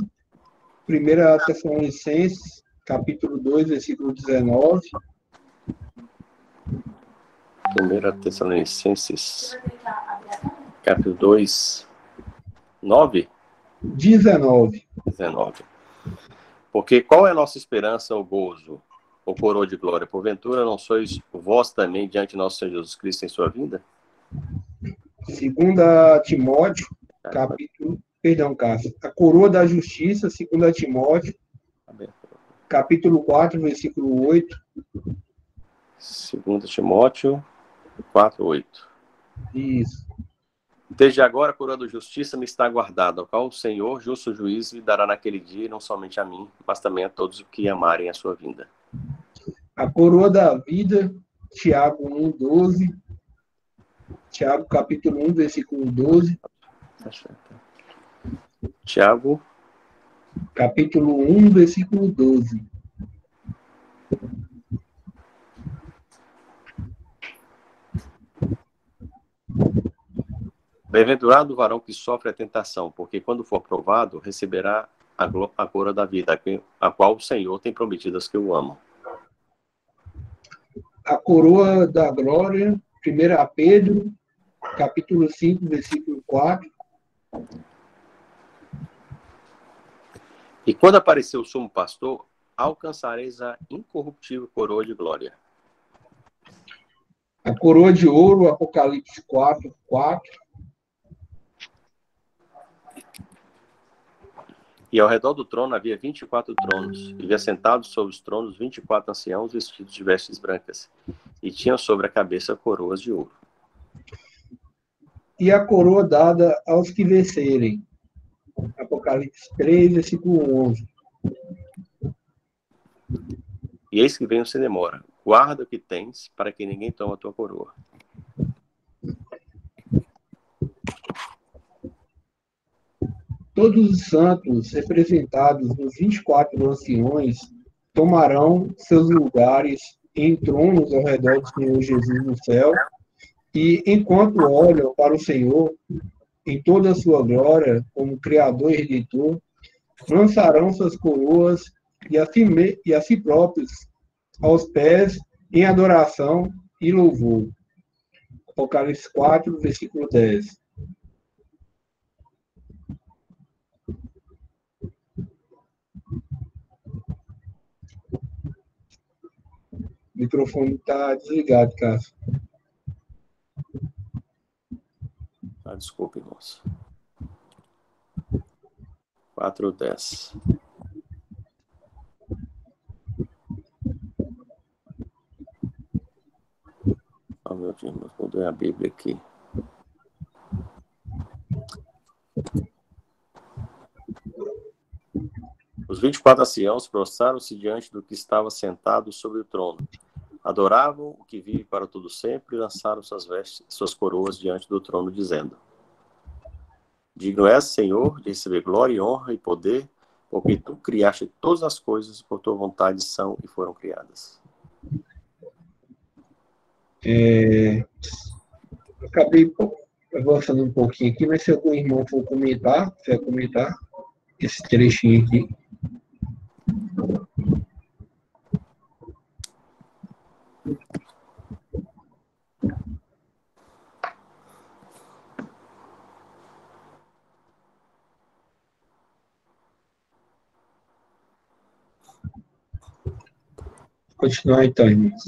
1 Tessalonicenses, capítulo 2, versículo 19. 1 Tessalonicenses, capítulo 2, 9? 19. 19. Porque qual é a nossa esperança ou gozo, ou coroa de glória? Porventura não sois vós também diante de nosso Senhor Jesus Cristo em sua vinda? 2 Timóteo, capítulo... Perdão, Cássio. A coroa da justiça, 2 Timóteo, capítulo 4, versículo 8. 2 Timóteo 4, 8. Isso. Desde agora a coroa da justiça me está guardada, ao qual o Senhor, justo juiz, me dará naquele dia, não somente a mim, mas também a todos os que amarem a sua vinda. A coroa da vida, Tiago 1, 12. Tiago, capítulo 1, versículo 12. Tiago, capítulo 1, versículo 12. Bem-aventurado o varão que sofre a tentação, porque quando for provado, receberá a coroa da vida, a qual o Senhor tem prometido aos que o amam. A coroa da glória, 1 Pedro, capítulo 5, versículo 4. E quando aparecer o sumo pastor, alcançareis a incorruptível coroa de glória. A coroa de ouro, Apocalipse 4, 4. E ao redor do trono havia 24 tronos, e havia sentados sobre os tronos 24 anciãos vestidos de vestes brancas, e tinham sobre a cabeça coroas de ouro. E a coroa dada aos que vencerem. Apocalipse 3, versículo 11. E eis que venho sem demora. Guarda o que tens, para que ninguém tome a tua coroa. Todos os santos representados nos 24 anciões tomarão seus lugares em tronos ao redor do Senhor Jesus no céu, e enquanto olham para o Senhor em toda a sua glória, como Criador e Redentor, lançarão suas coroas e a si próprios aos pés em adoração e louvor. Apocalipse 4, versículo 10. O microfone está desligado, Cássio. Ah, desculpe, irmãos. 4:10. Oh, meu Deus, vou dar a Bíblia aqui. Os 24 anciãos prostraram-se diante do que estava sentado sobre o trono. Adoravam o que vive para todo sempre e lançaram suas vestes, suas coroas diante do trono, dizendo: Digno és, Senhor, de receber glória, honra e poder, porque tu criaste todas as coisas, por tua vontade são e foram criadas. Acabei avançando um pouquinho aqui, mas se algum irmão for comentar, quiser comentar esse trechinho aqui. Continuar então, irmãos.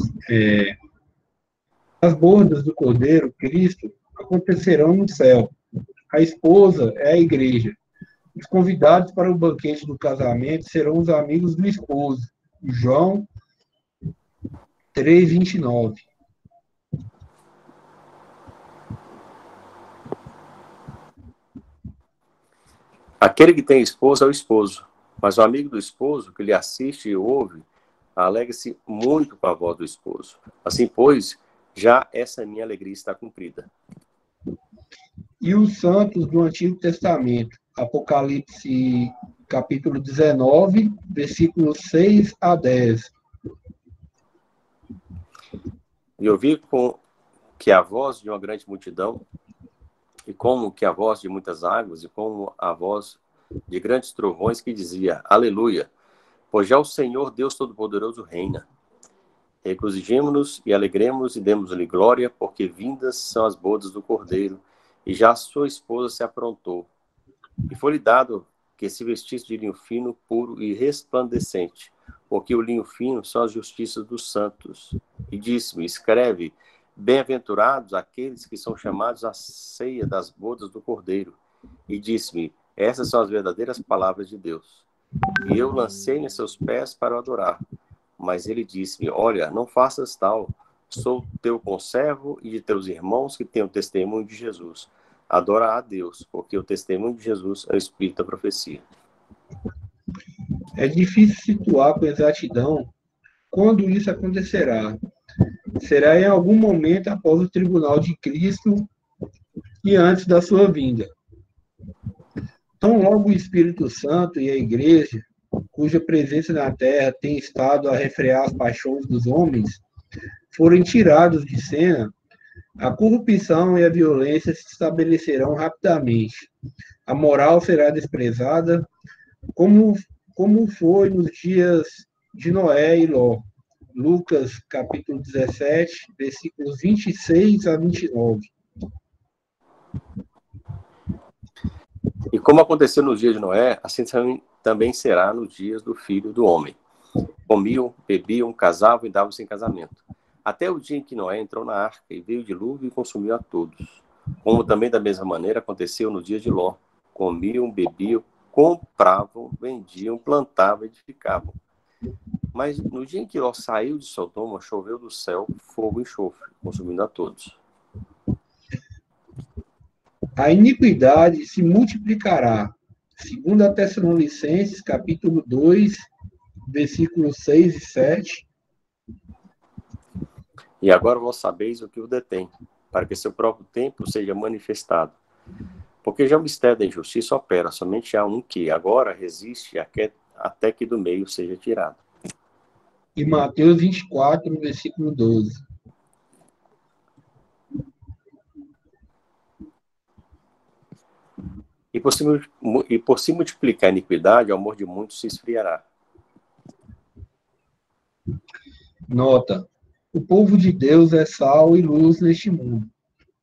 As bodas do Cordeiro, Cristo, acontecerão no céu. A esposa é a igreja. Os convidados para o banquete do casamento serão os amigos do esposo. João 3:29. Aquele que tem esposa é o esposo, mas o amigo do esposo, que lhe assiste e ouve, alegra-se muito com a voz do esposo. Assim, pois, já essa minha alegria está cumprida. E os santos do Antigo Testamento, Apocalipse capítulo 19, versículos 6 a 10. E ouvi que a voz de uma grande multidão, e como que a voz de muitas águas, e como a voz de grandes trovões, que dizia: Aleluia! Pois já o Senhor Deus Todo-Poderoso reina. Regozijemo-nos e alegremos e demos-lhe glória, porque vindas são as bodas do Cordeiro, e já a sua esposa se aprontou. E foi-lhe dado que se vestisse de linho fino, puro e resplandecente, porque o linho fino são as justiças dos santos. E disse-me: escreve: bem-aventurados aqueles que são chamados à ceia das bodas do Cordeiro. E disse-me: essas são as verdadeiras palavras de Deus. E eu lancei-me a seus pés para o adorar. Mas ele disse-me: olha, não faças tal. Sou teu conservo e de teus irmãos que têm o testemunho de Jesus. Adora a Deus, porque o testemunho de Jesus é o espírito da profecia. É difícil situar com exatidão quando isso acontecerá. Será em algum momento após o tribunal de Cristo e antes da sua vinda. Tão logo o Espírito Santo e a Igreja, cuja presença na terra tem estado a refrear as paixões dos homens, forem tirados de cena, a corrupção e a violência se estabelecerão rapidamente. A moral será desprezada, como foi nos dias de Noé e Ló. Lucas, capítulo 17, versículos 26 a 29. E como aconteceu nos dias de Noé, assim também será nos dias do Filho do Homem. Comiam, bebiam, casavam e davam-se em casamento. Até o dia em que Noé entrou na arca e veio o dilúvio e consumiu a todos. Como também da mesma maneira aconteceu nos dias de Ló. Comiam, bebiam, compravam, vendiam, plantavam, edificavam. Mas no dia em que Ló saiu de Sodoma, choveu do céu fogo e enxofre, consumindo a todos. A iniquidade se multiplicará. 2 Tessalonicenses, capítulo 2, versículos 6 e 7. E agora vós sabeis o que o detém, para que seu próprio tempo seja manifestado. Porque já o mistério da injustiça opera, somente há um que agora resiste até que do meio seja tirado. E Mateus 24, versículo 12. E por se multiplicar a iniquidade, o amor de muitos se esfriará. Nota: o povo de Deus é sal e luz neste mundo.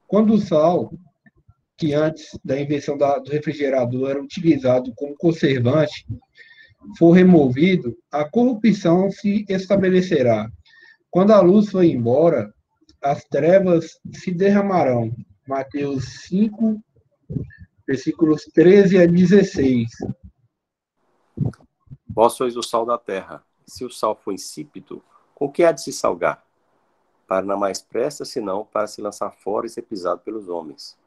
Quando o sal, que antes da invenção do refrigerador era utilizado como conservante, for removido, a corrupção se estabelecerá. Quando a luz for embora, as trevas se derramarão. Mateus 5, versículos 13 a 16. Vós sois o sal da terra. Se o sal for insípido, com que há de se salgar? para não mais presta, senão para se lançar fora e ser pisado pelos homens.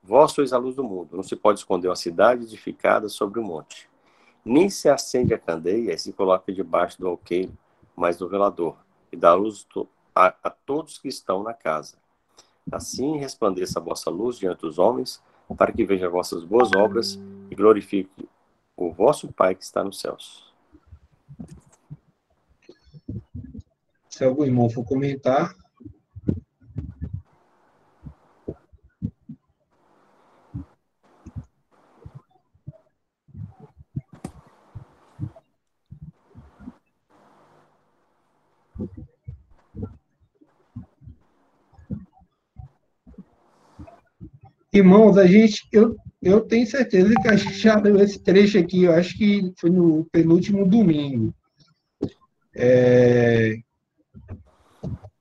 Vós sois a luz do mundo, não se pode esconder uma cidade edificada sobre um monte. Nem se acende a candeia e se coloca debaixo do alqueire, mas do velador, e dá luz a todos que estão na casa. Assim resplandeça a vossa luz diante dos homens, para que vejam vossas boas obras e glorifique o vosso Pai que está nos céus. Se algum irmão for comentar. Irmãos, eu tenho certeza que a gente já leu esse trecho aqui, eu acho que foi no penúltimo domingo.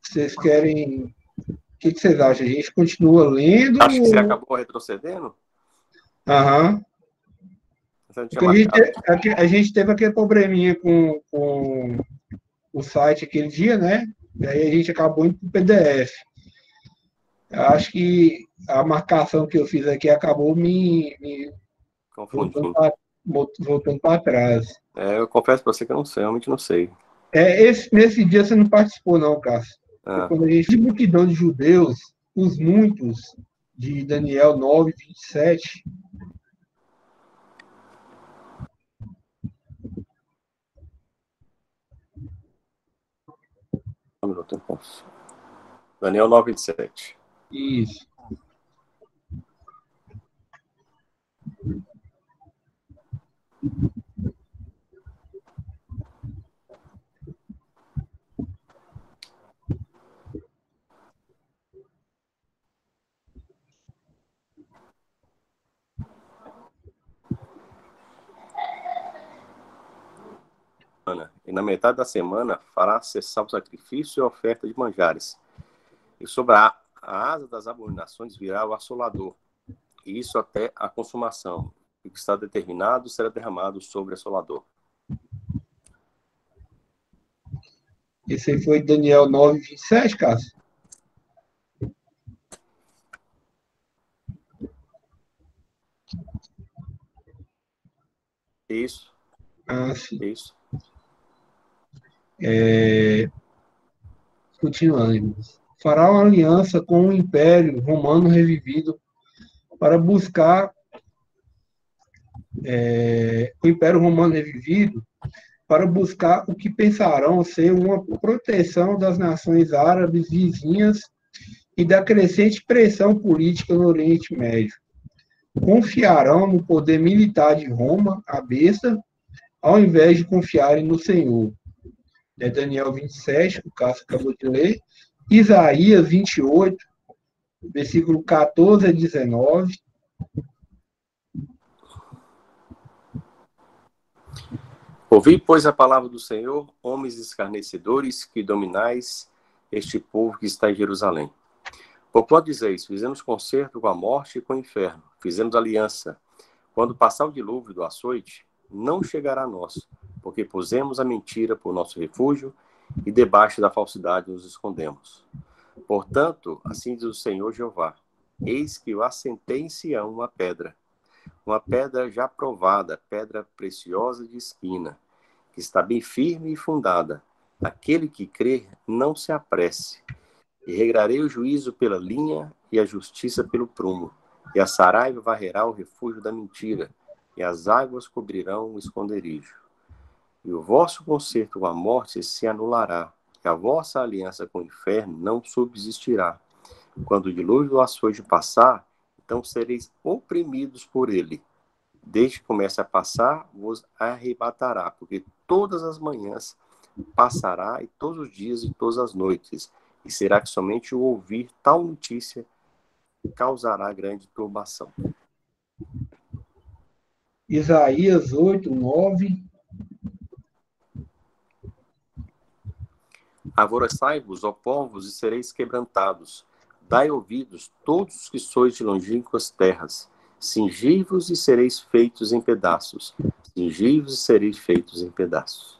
Vocês querem... O que vocês acham? A gente continua lendo? Acho que você acabou retrocedendo? Aham. A gente teve aquele probleminha com o site aquele dia, né? E aí a gente acabou indo para o PDF. Eu acho que a marcação que eu fiz aqui acabou me confundindo. Voltando para trás. Eu confesso para você que eu não sei, realmente não sei. Nesse dia você não participou, não, Cássio. Quando a gente de multidão de judeus, os muitos, de Daniel 9, 27. Um minuto, eu posso. Daniel 9, 27. Isso. E na metade da semana fará cessar o sacrifício e a oferta de manjares. E sobre a asa das abominações virá o assolador. E isso até a consumação. O que está determinado será derramado sobre o assolador. Esse aí foi Daniel 9, 27, Cássio? Isso. Sim. Isso. Continuando. Fará uma aliança com o Império Romano revivido para buscar o Império Romano revivido para buscar o que pensarão ser uma proteção das nações árabes vizinhas e da crescente pressão política no Oriente Médio. Confiarão no poder militar de Roma, a besta, ao invés de confiarem no Senhor. Daniel 27, que o Cássio acabou de ler. Isaías 28, versículo 14 a 19. Ouvi, pois, a palavra do Senhor, homens escarnecedores, que dominais este povo que está em Jerusalém. Porquanto dizeis, fizemos concerto com a morte e com o inferno, fizemos aliança. Quando passar o dilúvio do açoite, não chegará a nós, porque pusemos a mentira por nosso refúgio e debaixo da falsidade nos escondemos. Portanto, assim diz o Senhor Jeová, eis que eu assentei em Sião uma pedra já provada, pedra preciosa de esquina, que está bem firme e fundada. Aquele que crê, não se apresse. E regrarei o juízo pela linha e a justiça pelo prumo. E a saraiva varrerá o refúgio da mentira, e as águas cobrirão o esconderijo. E o vosso concerto com a morte se anulará, e a vossa aliança com o inferno não subsistirá. Quando o dilúvio do açoite passar, então sereis oprimidos por ele. Desde que comece a passar, vos arrebatará, porque todas as manhãs passará, e todos os dias e todas as noites. E será que somente o ouvir tal notícia causará grande turbação. Isaías 8, 9. Alvoroçai-vos, ó povos, e sereis quebrantados. Dai ouvidos, todos os que sois de longínquas terras. Cingi-vos e sereis feitos em pedaços. Cingi-vos e sereis feitos em pedaços.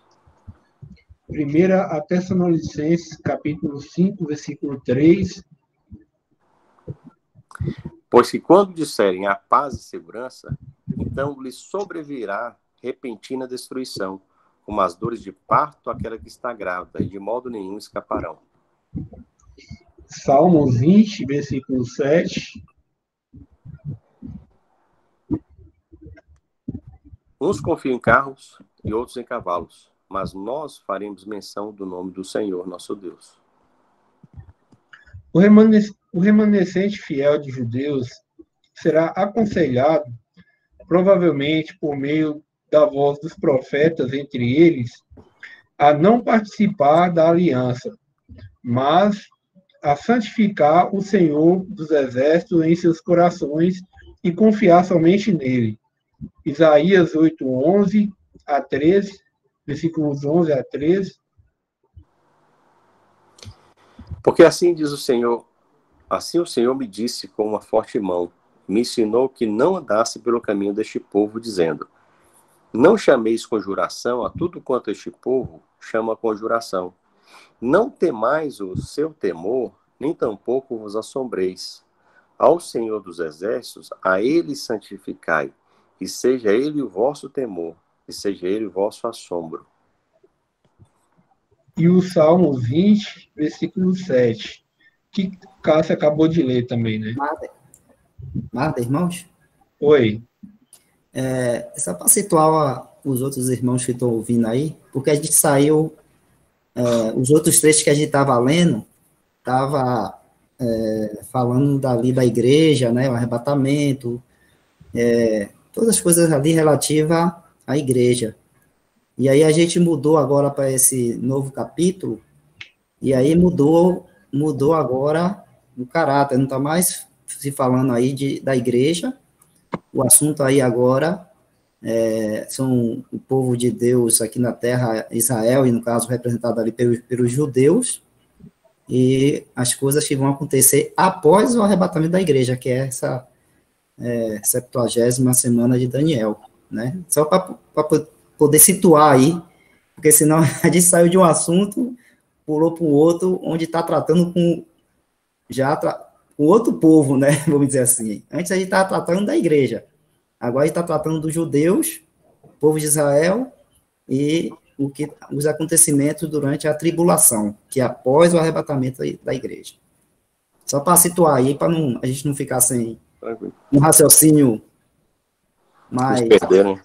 Primeira a Tessalonicenses, capítulo 5, versículo 3. Pois que quando disserem a paz e segurança, então lhes sobrevirá repentina destruição, como as dores de parto àquela que está grávida, e de modo nenhum escaparão. Salmos 20, versículo 7. Uns confiam em carros e outros em cavalos, mas nós faremos menção do nome do Senhor, nosso Deus. O remanescente fiel de judeus será aconselhado, provavelmente por meio da voz dos profetas entre eles, a não participar da aliança, mas a santificar o Senhor dos Exércitos em seus corações e confiar somente nele. Isaías 8, 11 a 13, versículos 11 a 13. Porque assim diz o Senhor, assim o Senhor me disse com uma forte mão, me ensinou que não andasse pelo caminho deste povo, dizendo, não chameis conjuração a tudo quanto este povo chama conjuração. Não temais o seu temor, nem tampouco vos assombreis. Ao Senhor dos Exércitos, a ele santificai, e seja ele o vosso temor, e seja ele o vosso assombro. E o Salmo 20, versículo 7, que Cássio acabou de ler também, né? Marta, irmãos? Oi. Só para situar os outros irmãos que estão ouvindo aí, porque a gente saiu, os outros trechos que a gente estava lendo, estava falando dali da igreja, né, o arrebatamento, todas as coisas ali relativas à igreja. E aí a gente mudou agora para esse novo capítulo, e aí mudou agora o caráter, não está mais se falando aí da igreja, o assunto aí agora são o povo de Deus aqui na terra, Israel, e no caso representado ali pelos judeus, e as coisas que vão acontecer após o arrebatamento da igreja, que é essa 70ª semana de Daniel, né? Só para poder situar aí, porque senão a gente saiu de um assunto, pulou para o outro, onde está tratando com o outro povo, né? Vamos dizer assim. Antes a gente estava tratando da igreja, agora a gente está tratando dos judeus, povo de Israel, e os acontecimentos durante a tribulação, que é após o arrebatamento da igreja. Só para situar aí, para a gente não ficar sem um raciocínio mais... Nos perderam.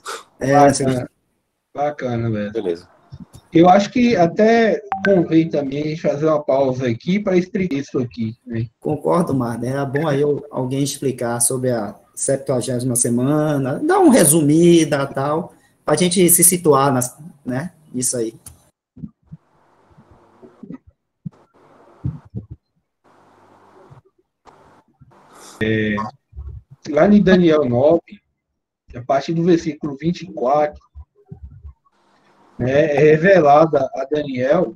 Bacana, velho. Beleza. Eu acho que até convém também a gente fazer uma pausa aqui para explicar isso aqui, né? Concordo, Marta. Era bom aí alguém explicar sobre a 70ª semana, dar um resumida e tal, para a gente se situar, né? Isso aí. Lá em Daniel 9, a partir do versículo 24, né, é revelada a Daniel,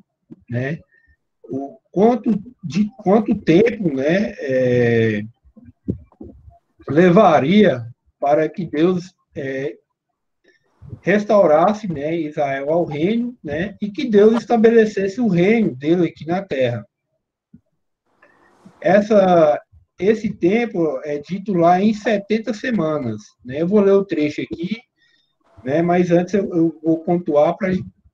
né, quanto tempo, né, levaria para que Deus restaurasse, né, Israel ao reino, né, e que Deus estabelecesse o reino dele aqui na terra. Esse tempo é dito lá em 70 semanas, né? Eu vou ler o trecho aqui, né, mas antes eu vou pontuar para a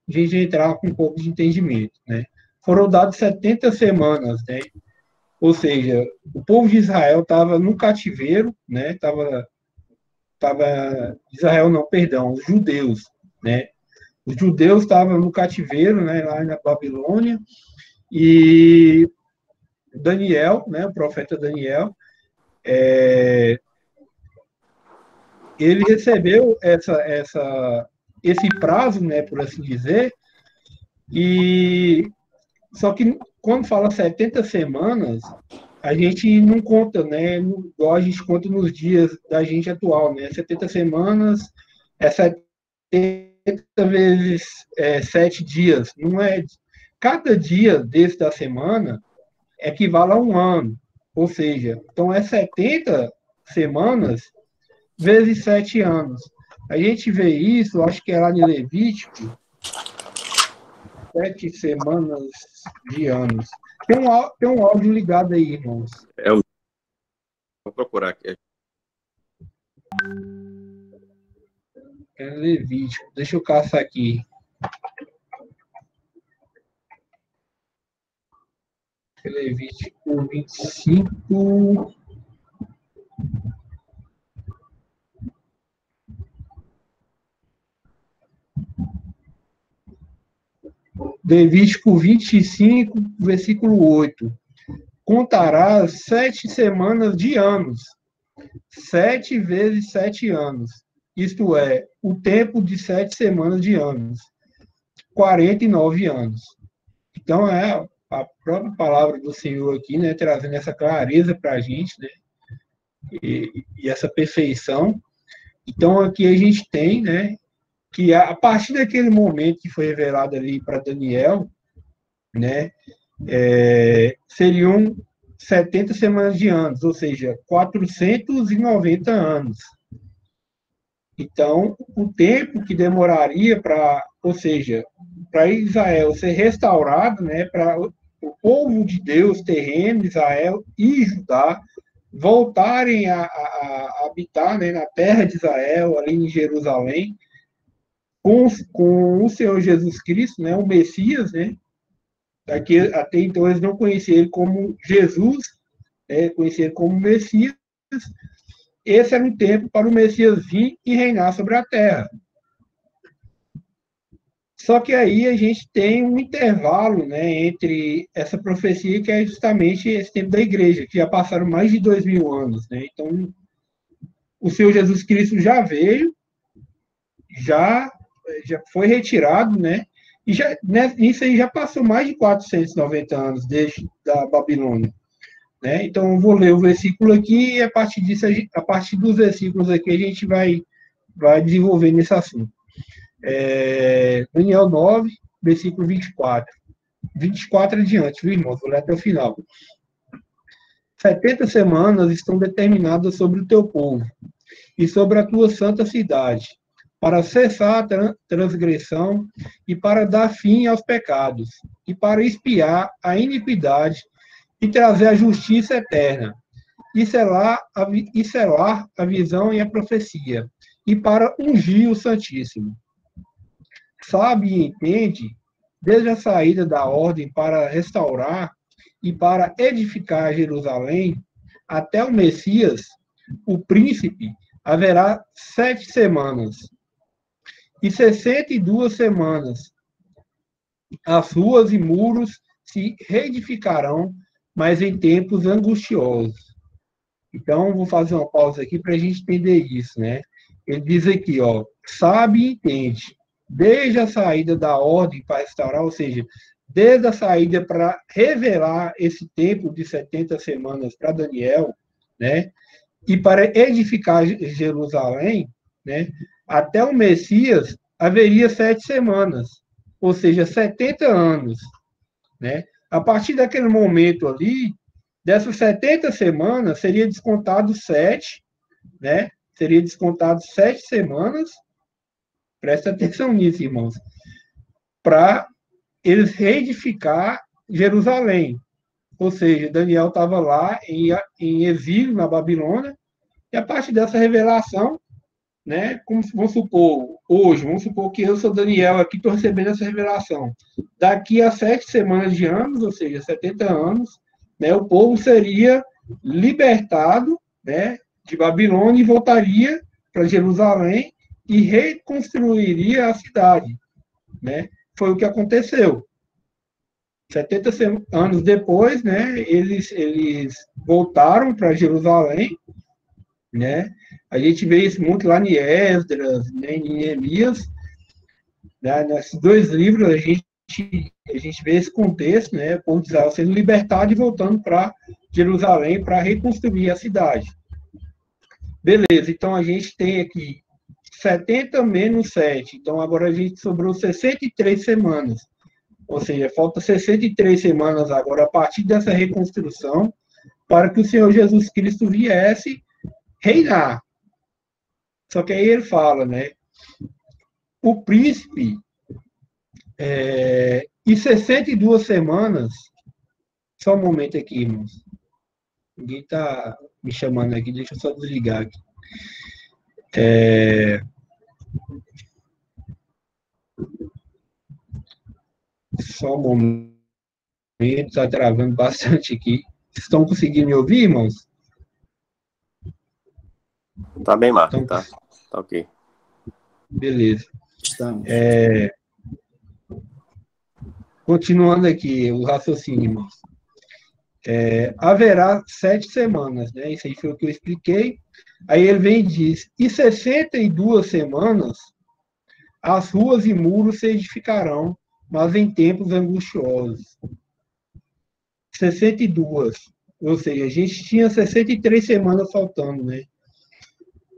gente entrar com um pouco de entendimento, né? Foram dadas 70 semanas, né? Ou seja, o povo de Israel estava no cativeiro, né? Israel não, perdão, os judeus, né? Os judeus estavam no cativeiro, né? Lá na Babilônia, e Daniel, né? O profeta Daniel, ele recebeu esse prazo, né, por assim dizer, e só que quando fala 70 semanas, a gente não conta, né, igual a gente conta nos dias da gente atual, né, 70 semanas é 70 vezes 7 dias, não é, cada dia desse da semana equivale a um ano, ou seja, então é 70 semanas vezes 7 anos. A gente vê isso, acho que é lá em Levítico, 7 semanas de anos. Tem um áudio ligado aí, irmãos. Vou procurar aqui. É Levítico. Deixa eu caçar aqui. Levítico 25. Levítico 25, versículo 8. Contarás 7 semanas de anos. 7 vezes 7 anos. Isto é, o tempo de 7 semanas de anos. 49 anos. Então, é a própria palavra do Senhor aqui, né, trazendo essa clareza para a gente, né, e essa perfeição. Então, aqui a gente tem, né, que a partir daquele momento que foi revelado ali para Daniel, né, seriam 70 semanas de anos, ou seja, 490 anos. Então, o tempo que demoraria ou seja, para Israel ser restaurado, né, para o povo de Deus, terreno, Israel e Judá, voltarem a habitar, né, na terra de Israel, ali em Jerusalém, com o Senhor Jesus Cristo, né, o Messias, né, até então eles não conheciam ele como Jesus, conheciam ele como Messias. Esse era um tempo para o Messias vir e reinar sobre a terra. Só que aí a gente tem um intervalo, né, entre essa profecia, que é justamente esse tempo da igreja, que já passaram mais de 2000 anos. Né? Então, o Senhor Jesus Cristo já veio, já foi retirado, né? E isso aí já passou mais de 490 anos desde da Babilônia. Né? Então, eu vou ler o versículo aqui e a partir disso, a partir dos versículos aqui, a gente vai desenvolver nesse assunto. Daniel 9, versículo 24. 24 adiante, viu, irmão? Vou ler até o final. 70 semanas estão determinadas sobre o teu povo e sobre a tua santa cidade, para cessar a transgressão e para dar fim aos pecados, e para expiar a iniquidade e trazer a justiça eterna, e selar a visão e a profecia, e para ungir o Santíssimo. Sabe e entende, desde a saída da ordem para restaurar e para edificar Jerusalém, até o Messias, o príncipe, haverá 7 semanas. E 62 semanas. As ruas e muros se reedificarão, mas em tempos angustiosos. Então, vou fazer uma pausa aqui para a gente entender isso, né? Ele diz aqui, ó, sabe e entende, desde a saída da ordem para restaurar, ou seja, desde a saída para revelar esse tempo de 70 semanas para Daniel, né? E para edificar Jerusalém, né? Até o Messias haveria 7 semanas, ou seja, 70 anos, né? A partir daquele momento ali, dessas 70 semanas, seria descontado 7, né? Seria descontado 7 semanas, presta atenção nisso, irmãos, para eles reedificar Jerusalém. Ou seja, Daniel estava lá em exílio na Babilônia, e a partir dessa revelação, né, como vamos supor, hoje, vamos supor que eu sou Daniel aqui, estou recebendo essa revelação. Daqui a 7 semanas de anos, ou seja, 70 anos, né, o povo seria libertado, né, de Babilônia e voltaria para Jerusalém e reconstruiria a cidade. Né? Foi o que aconteceu. 70 anos depois, né, eles voltaram para Jerusalém, né? A gente vê isso muito lá em Esdras, né, em Neemias, né? Nesses 2 livros a gente vê esse contexto, né? O povo de Israel sendo libertado e voltando para Jerusalém para reconstruir a cidade. Beleza, então a gente tem aqui 70 menos 7, então agora a gente sobrou 63 semanas. Ou seja, falta 63 semanas agora a partir dessa reconstrução para que o Senhor Jesus Cristo viesse reinar. Só que aí ele fala, né? O príncipe e 62 semanas, só um momento aqui, irmãos. Ninguém está me chamando aqui, deixa eu só desligar aqui. Só um momento, está travando bastante aqui. Vocês estão conseguindo me ouvir, irmãos? Tá bem, Marcos, então, tá ok. Beleza. Estamos. Continuando aqui o raciocínio, irmãos. Haverá 7 semanas, né? Isso aí foi o que eu expliquei. Aí ele vem e diz, e 62 semanas as ruas e muros se edificarão, mas em tempos angustiosos. 62. Ou seja, a gente tinha 63 semanas faltando, né?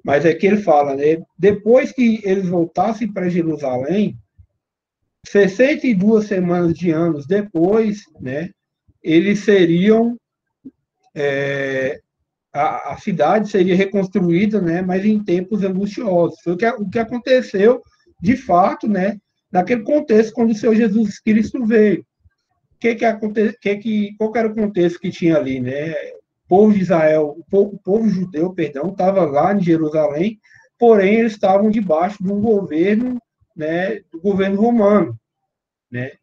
Mas é que ele fala, né? Depois que eles voltassem para Jerusalém, 62 semanas de anos depois, né? Eles seriam... a cidade seria reconstruída, né? Mas em tempos angustiosos. Foi o que aconteceu, de fato, né? Naquele contexto, quando o Senhor Jesus Cristo veio. Qual era o contexto que tinha ali, né? O povo de Israel, o povo judeu, perdão, estava lá em Jerusalém, porém eles estavam debaixo de um governo, né, do governo romano, né?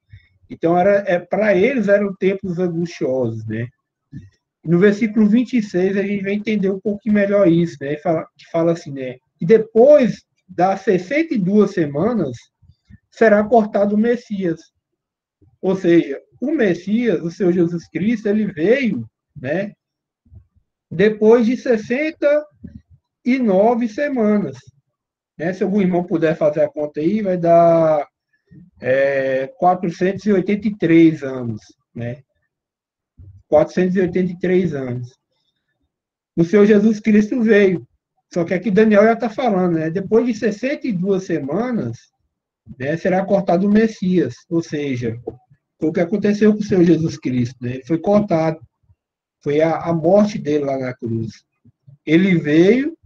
Então para eles eram tempos angustiosos, né? No versículo 26 a gente vai entender um pouquinho melhor isso, né? Que fala assim, né? E depois das 62 semanas será cortado o Messias. Ou seja, o Messias, o Senhor Jesus Cristo, ele veio, né, depois de 69 semanas. Né? Se algum irmão puder fazer a conta aí, vai dar 483 anos. Né? 483 anos. O Senhor Jesus Cristo veio. Só que aqui Daniel já está falando, né? Depois de 62 semanas, né, será cortado o Messias. Ou seja, foi o que aconteceu com o Senhor Jesus Cristo, né? Ele foi cortado. Foi a morte dele lá na cruz. Ele veio,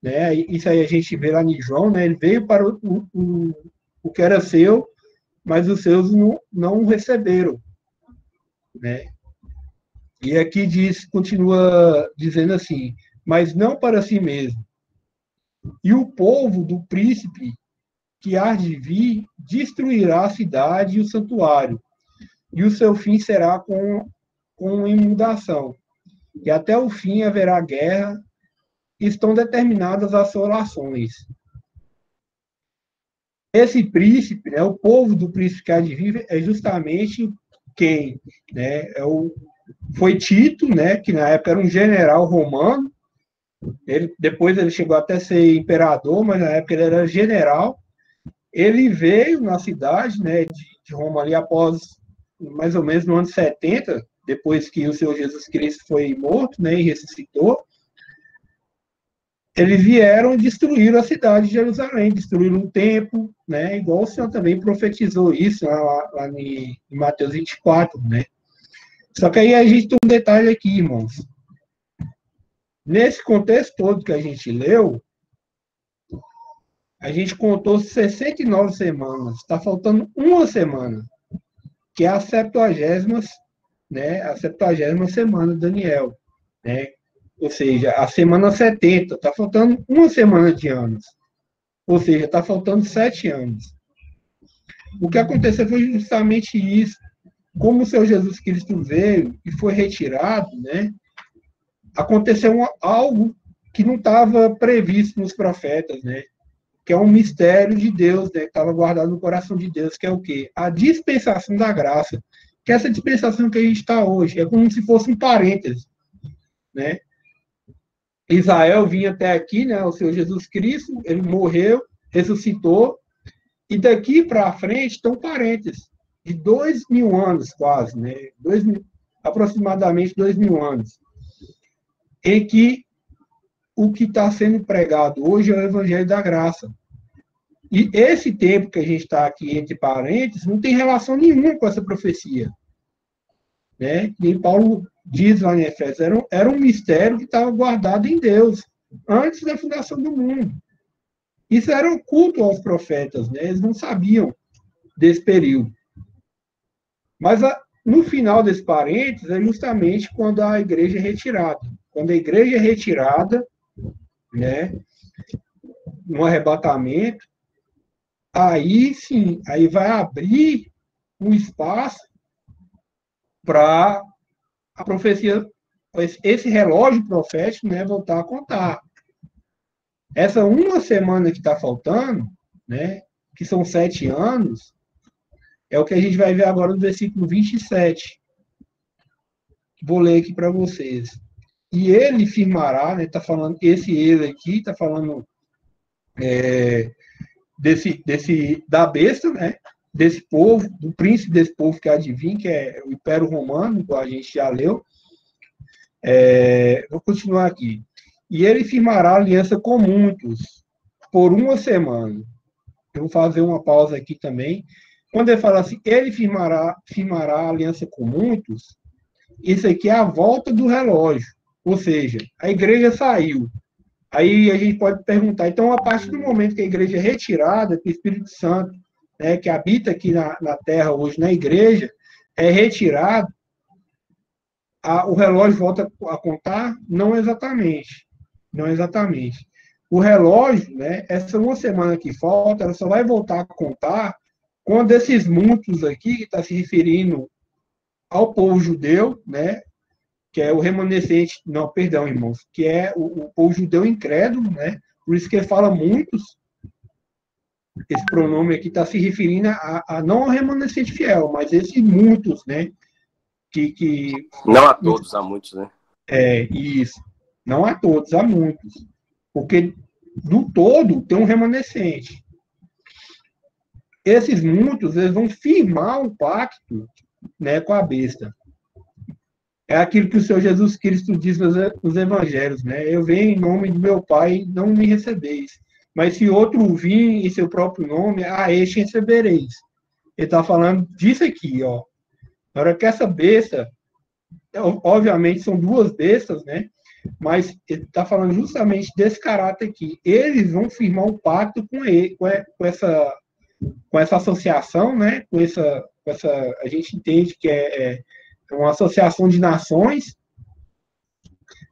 né? Isso aí a gente vê lá em João, né? Ele veio para o que era seu, mas os seus não receberam, né? E aqui continua dizendo assim, mas não para si mesmo. E o povo do príncipe que há de vir destruirá a cidade e o santuário, e o seu fim será com inundação. E até o fim haverá guerra, e estão determinadas assolações. Esse príncipe, né, o povo do príncipe que há de vir, é justamente quem? Né, foi Tito, né, que na época era um general romano. Depois ele chegou até a ser imperador, mas na época ele era general. Ele veio na cidade, né, de Roma ali após mais ou menos no ano 70, depois que o Senhor Jesus Cristo foi morto, né, e ressuscitou. Eles vieram e destruíram a cidade de Jerusalém, destruíram o templo, né, igual o Senhor também profetizou isso lá em Mateus 24, né. Só que aí a gente tem um detalhe aqui, irmãos. Nesse contexto todo que a gente leu, a gente contou 69 semanas. Está faltando uma semana, que é a 70ª, né, a 70ª semana de Daniel, né? Ou seja, a semana 70. Está faltando uma semana de anos. Ou seja, está faltando 7 anos. O que aconteceu foi justamente isso. Como o Senhor Jesus Cristo veio e foi retirado, né, aconteceu algo que não estava previsto nos profetas, né? Que é um mistério de Deus, né? Que estava guardado no coração de Deus, que é o quê? A dispensação da graça. Que é essa dispensação que a gente está hoje. É como se fosse um parêntese, né? Israel vinha até aqui, né? O Senhor Jesus Cristo, ele morreu, ressuscitou, e daqui para frente estão parênteses de 2000 anos quase, né? Aproximadamente 2000 anos, em que o que está sendo pregado hoje é o Evangelho da Graça. E esse tempo que a gente está aqui entre parênteses não tem relação nenhuma com essa profecia. Né? E Paulo diz lá em Efésios, era um mistério que estava guardado em Deus, antes da fundação do mundo. Isso era oculto aos profetas, né? Eles não sabiam desse período. Mas no final desse parênteses é justamente quando a igreja é retirada. Quando a igreja é retirada, né, no arrebatamento, aí sim, aí vai abrir um espaço para a profecia, esse relógio profético, né, voltar a contar. Essa uma semana que está faltando, né, que são 7 anos, é o que a gente vai ver agora no versículo 27. Vou ler aqui para vocês. E ele firmará, né, tá falando, esse ele aqui está falando da besta, né, desse povo, do príncipe desse povo que há de vir, que é o Império Romano, que a gente já leu. Vou continuar aqui. E ele firmará aliança com muitos por uma semana. Eu vou fazer uma pausa aqui também. Quando ele fala assim, ele firmará aliança com muitos, isso aqui é a volta do relógio. Ou seja, a igreja saiu. Aí a gente pode perguntar, então, a partir do momento que a igreja é retirada, que o Espírito Santo, né, que habita aqui na Terra hoje, na igreja, é retirado, o relógio volta a contar? Não exatamente. Não exatamente. O relógio, né, essa uma semana que falta, ela só vai voltar a contar quando esses muitos aqui, que está se referindo ao povo judeu, né, que é o remanescente, não, perdão, irmãos, que é o povo judeu incrédulo, né, por isso que ele fala muitos, esse pronome aqui está se referindo não ao remanescente fiel, mas esses muitos, né, não a todos, a muitos, né? Isso. Não a todos, a muitos. Porque do todo tem um remanescente. Esses muitos, eles vão firmar um pacto, né, com a besta. É aquilo que o Senhor Jesus Cristo diz nos evangelhos, né? Eu venho em nome do meu Pai, não me recebeis. Mas se outro vir em seu próprio nome, a este recebereis. Ele está falando disso aqui, ó. Na hora que essa besta, obviamente são duas bestas, né? Mas ele está falando justamente desse caráter aqui. Eles vão firmar um pacto com ele, com essa associação, né? Com essa, a gente entende que é uma associação de nações,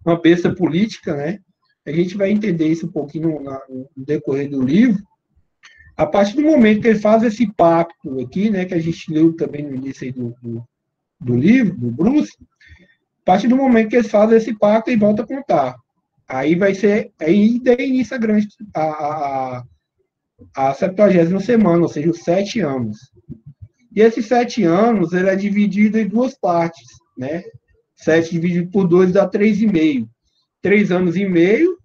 uma besta política, né? A gente vai entender isso um pouquinho no decorrer do livro. A partir do momento que ele faz esse pacto aqui, né? Que a gente leu também no início aí do livro, do Bruce, a partir do momento que eles fazem esse pacto, e volta a contar. Aí vai ser, aí daí inicia a 70ª semana, ou seja, os 7 anos. E esses 7 anos, ele é dividido em duas partes, né? 7 dividido por 2 dá 3,5. 3 anos e meio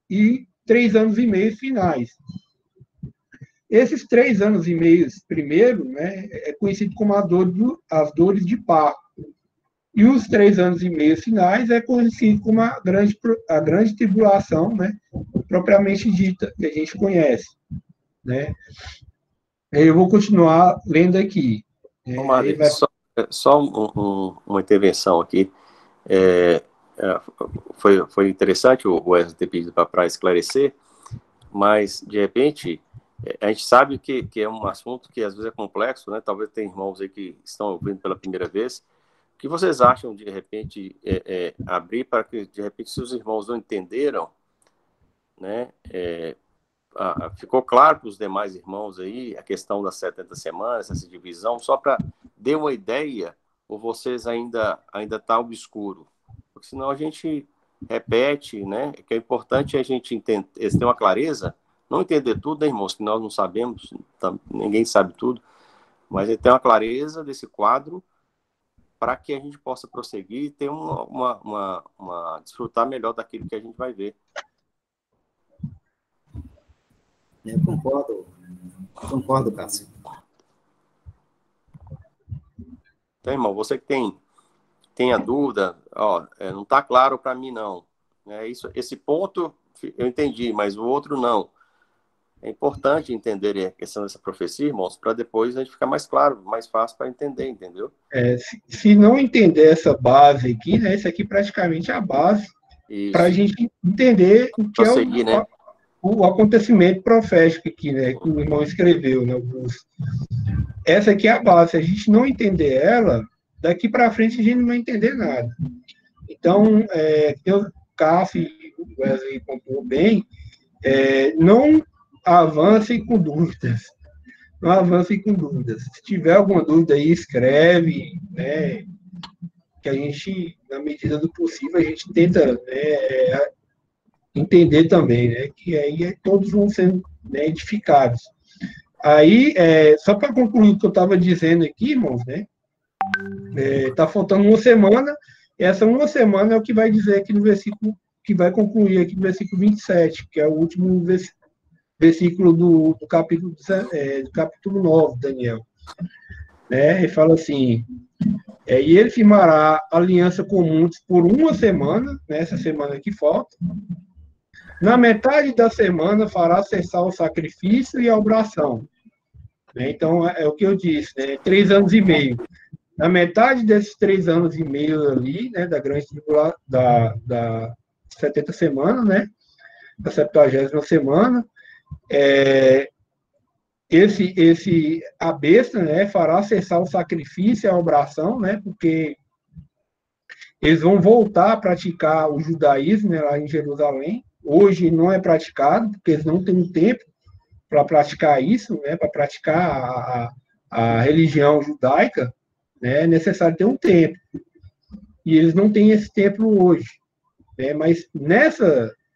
e 3 anos e meio finais. Esses 3 anos e meio primeiro, né, é conhecido como as dores de parto. E os 3 anos e meio finais é conhecido como a grande tribulação, né, propriamente dita, que a gente conhece, né? Eu vou continuar lendo aqui. Madre, só uma intervenção aqui. Foi interessante o Wesley ter pedido para esclarecer, mas, de repente, a gente sabe que é um assunto que às vezes é complexo, né? Talvez tenha irmãos aí que estão ouvindo pela primeira vez. O que vocês acham de repente abrir para que, de repente, se os irmãos não entenderam, né? Ficou claro para os demais irmãos aí a questão das 70 semanas, essa divisão, só para dar uma ideia, ou vocês ainda está obscuro? Porque senão a gente repete, né? Que é importante a gente entender, ter uma clareza, não entender tudo, né, irmãos, que nós não sabemos, ninguém sabe tudo, mas ter uma clareza desse quadro para que a gente possa prosseguir e ter desfrutar melhor daquilo que a gente vai ver. Eu concordo, Cássio. Então, irmão, você que tem a dúvida, não está claro para mim, não. Esse ponto eu entendi, mas o outro não. É importante entender a questão dessa profecia, irmãos, para depois a gente ficar mais claro, mais fácil para entender, entendeu? Se não entender essa base aqui, né? Isso aqui praticamente é a base para a gente entender o que prosseguir, né? o acontecimento profético aqui, né, que o irmão escreveu, né, essa aqui é a base. Se a gente não entender ela, daqui para frente a gente não vai entender nada. Então, o Cássio e o Wesley pontuou bem, não avancem com dúvidas. Não avancem com dúvidas. Se tiver alguma dúvida aí, escreve, né, que a gente, na medida do possível, a gente tenta, né, entender também, né, que aí todos vão sendo, né, edificados. Aí, só para concluir o que eu estava dizendo aqui, irmãos, né, tá faltando uma semana, e essa uma semana é o que vai dizer aqui no versículo, que vai concluir aqui no versículo 27, que é o último versículo do capítulo 9, Daniel. Né? Ele fala assim, e ele firmará aliança com muitos por uma semana, nessa semana que falta. Na metade da semana fará cessar o sacrifício e a obração. Né? Então, é o que eu disse, né? 3 anos e meio. Na metade desses 3 anos e meio ali, né, da grande tribulação, da 70 semana, né, da 70ª semana, a besta, né, fará cessar o sacrifício e a obração, né, porque eles vão voltar a praticar o judaísmo, né, lá em Jerusalém. Hoje não é praticado, porque eles não têm tempo para praticar isso, né, para praticar a religião judaica, né, é necessário ter um tempo. E eles não têm esse tempo hoje. Né, mas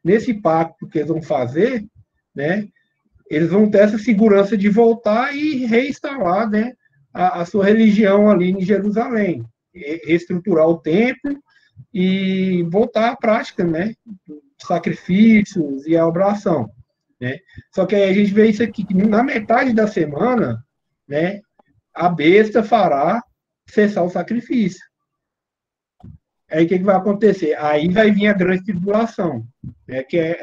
nesse pacto que eles vão fazer, né, eles vão ter essa segurança de voltar e reinstalar, né, a sua religião ali em Jerusalém, reestruturar o templo e voltar à prática, né, sacrifícios e a obração. Né? Só que aí a gente vê isso aqui, que na metade da semana, né, a besta fará cessar o sacrifício. Aí o que vai acontecer? Aí vai vir a grande tribulação, né, que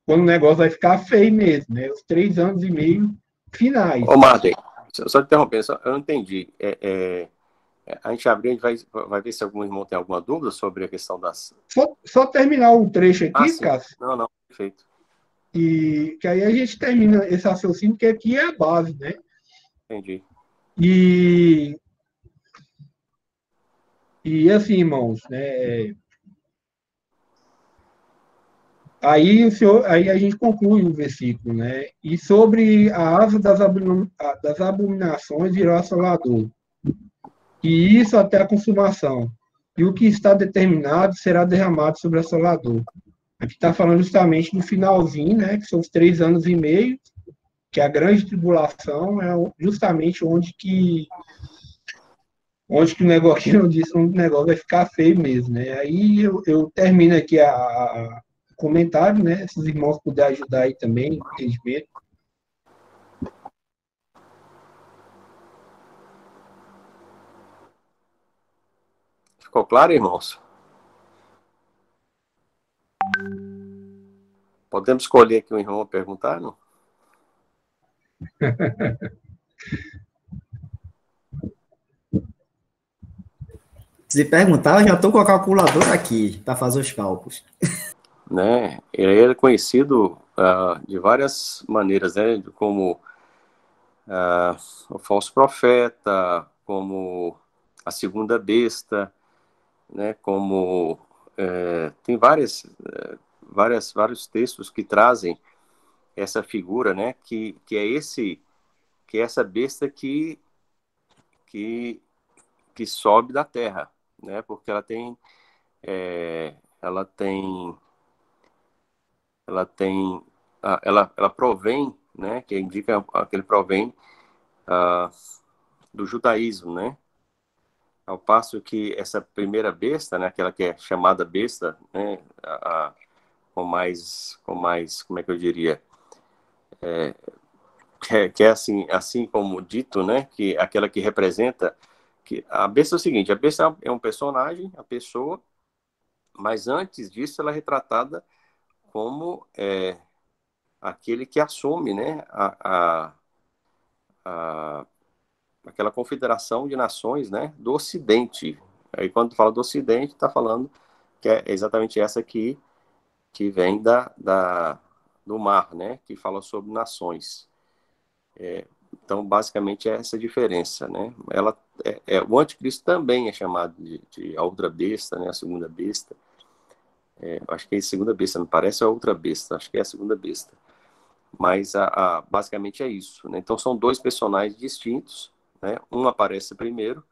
quando o negócio vai ficar feio mesmo, né? Os 3 anos e meio finais. Ô, Martin, só te interrompendo, eu não entendi. A gente abriu, a gente vai ver se algum irmão tem alguma dúvida sobre a questão das... Só terminar o trecho aqui, sim. Cássio. Não, perfeito. E que aí a gente termina esse raciocínio, que aqui é a base, né? Entendi. E assim, irmãos, né? Aí a gente conclui o versículo, né? E sobre a asa das abominações virá assolador, e isso até a consumação. E o que está determinado será derramado sobre o assolador. Aqui está falando justamente do finalzinho, né? Que são os 3 anos e meio, que a grande tribulação é justamente onde que o negócio vai ficar feio mesmo, né? Aí eu termino aqui o comentário, né? Se os irmãos puderem ajudar aí também, no entendimento. Ficou claro, irmãos? Podemos escolher aqui um irmão perguntar, não? Se perguntar, eu já estou com a calculadora aqui para fazer os cálculos. Né? Ele é conhecido de várias maneiras, né? Como o falso profeta, como a segunda besta, né? Como tem vários textos que trazem essa figura, né? Que é essa besta que sobe da terra, né? Porque ela provém, né? Que indica que ele provém do judaísmo, né? Ao passo que essa primeira besta, né? Aquela que é chamada besta, né? Com mais, como é que eu diria? Que é assim como dito, né? Que aquela que representa que a besta é o seguinte: a besta é um personagem, a pessoa, mas antes disso ela é retratada como aquele que assume, né? Aquela confederação de nações, né? Do Ocidente. Aí quando fala do Ocidente, está falando que é exatamente essa que vem do mar, né? Que fala sobre nações. Então, basicamente, é essa diferença, né? O anticristo também é chamado de a outra besta, né? A segunda besta. Acho que é a segunda besta, não parece a outra besta, acho que é a segunda besta. Mas basicamente é isso, né? Então, são dois personagens distintos, né? Um aparece primeiro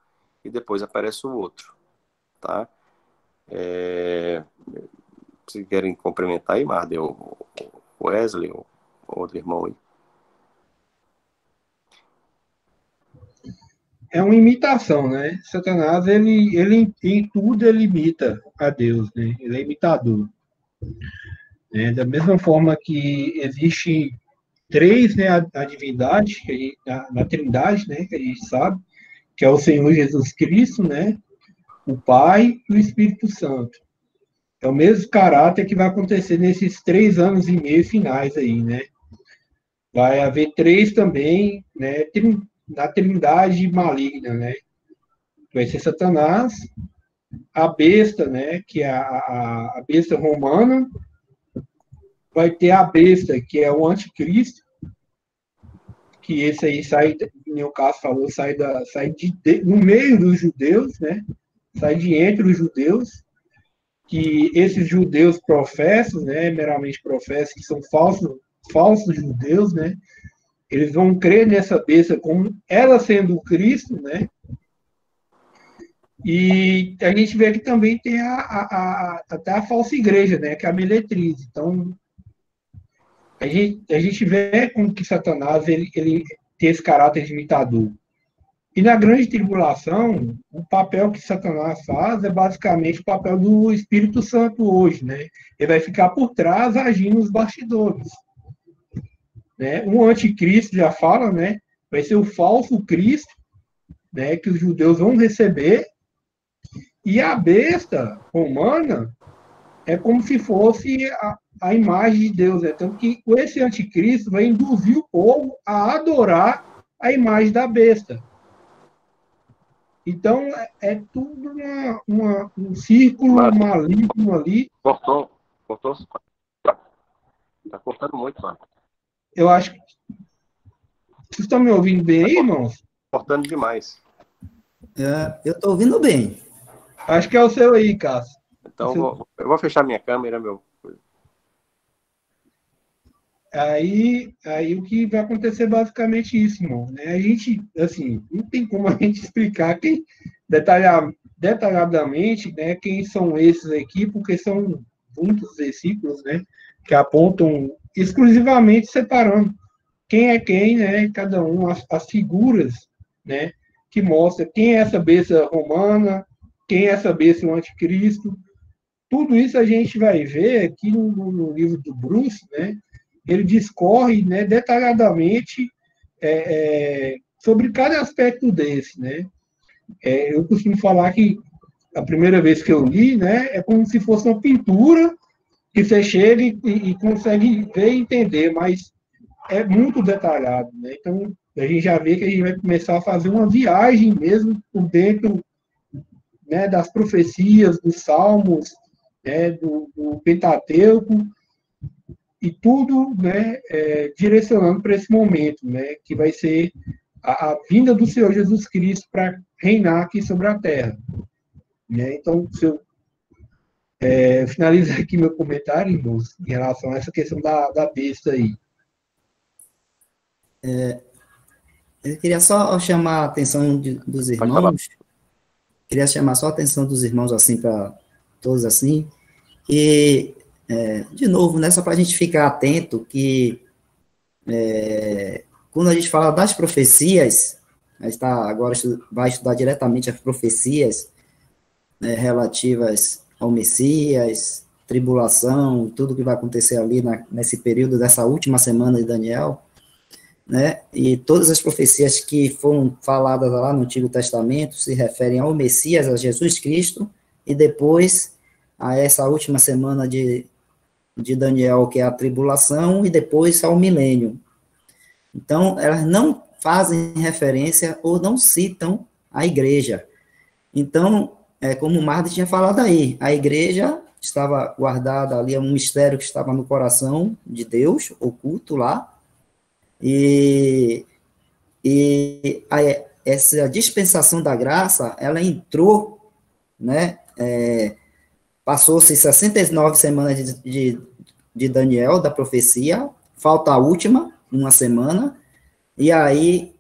e depois aparece o outro, tá? Se querem complementar aí, Marden, o Wesley, ou outro irmão aí. É uma imitação, né? Satanás, ele em tudo ele imita a Deus, né? Ele é imitador. Né? Da mesma forma que existe três, né, a divindade, na Trindade, né, que a gente sabe, que é o Senhor Jesus Cristo, né? O Pai e o Espírito Santo. É o mesmo caráter que vai acontecer nesses 3 anos e meio finais aí, né? Vai haver três também, né? Na trindade maligna, né? Vai ser Satanás, a besta, né? Que é a besta romana. Vai ter a besta, que é o anticristo, que esse aí sai, como o Cássio falou, sai no meio dos judeus, né? Sai de entre os judeus, que esses judeus professos, né, meramente professos, que são falsos judeus, né, eles vão crer nessa besta como ela sendo o Cristo, né, e a gente vê que também tem até a falsa igreja, né, que é a meretriz. Então, a gente vê como que Satanás ele tem esse caráter de imitador. E na grande tribulação, o papel que Satanás faz é basicamente o papel do Espírito Santo hoje, né? Ele vai ficar por trás agindo nos bastidores. Né? O anticristo já fala, né? Vai ser o falso Cristo, né? Que os judeus vão receber. E a besta romana é como se fosse a imagem de Deus. Né? Então, que esse anticristo vai induzir o povo a adorar a imagem da besta. Então, é tudo um círculo maligno ali. Cortou. Tá cortando muito, mano. Eu acho que... Vocês estão me ouvindo bem aí, irmãos? Cortando demais. Eu estou ouvindo bem. Acho que é o seu aí, Cássio. Então, eu vou fechar minha câmera, meu. Aí o que vai acontecer basicamente isso, irmão. Né? A gente, assim, não tem como a gente explicar detalhadamente, né, quem são esses aqui, porque são muitos versículos, né, que apontam exclusivamente separando quem é quem, né, cada um, as figuras, né, que mostra quem é essa besta romana, quem é essa besta o anticristo. Tudo isso a gente vai ver aqui no livro do Bruce, né, ele discorre, né, detalhadamente sobre cada aspecto desse, né. Eu costumo falar que a primeira vez que eu li, né, é como se fosse uma pintura que você chega e consegue ver e entender, mas é muito detalhado, né. Então, a gente já vê que a gente vai começar a fazer uma viagem mesmo por dentro, né, das profecias, dos salmos, né, do Pentateuco, e tudo, né, direcionando para esse momento, né, que vai ser a vinda do Senhor Jesus Cristo para reinar aqui sobre a terra. Né? Então, se eu finalizar aqui meu comentário, irmãos, em relação a essa questão da besta aí. Eu queria só chamar a atenção dos irmãos, queria chamar só a atenção dos irmãos, assim, para todos, assim, e, de novo, né, só para a gente ficar atento que quando a gente fala das profecias, a gente agora vai estudar diretamente as profecias, né, relativas ao Messias, tribulação, tudo que vai acontecer ali nesse período dessa última semana de Daniel, né, e todas as profecias que foram faladas lá no Antigo Testamento se referem ao Messias, a Jesus Cristo, e depois a essa última semana de Daniel, que é a tribulação, e depois ao milênio. Então, elas não fazem referência ou não citam a igreja. Então, como o Marden tinha falado aí, a igreja estava guardada ali, um mistério que estava no coração de Deus, oculto lá, essa dispensação da graça, ela entrou, né, passou-se 69 semanas de Daniel, da profecia, falta a última, uma semana, e aí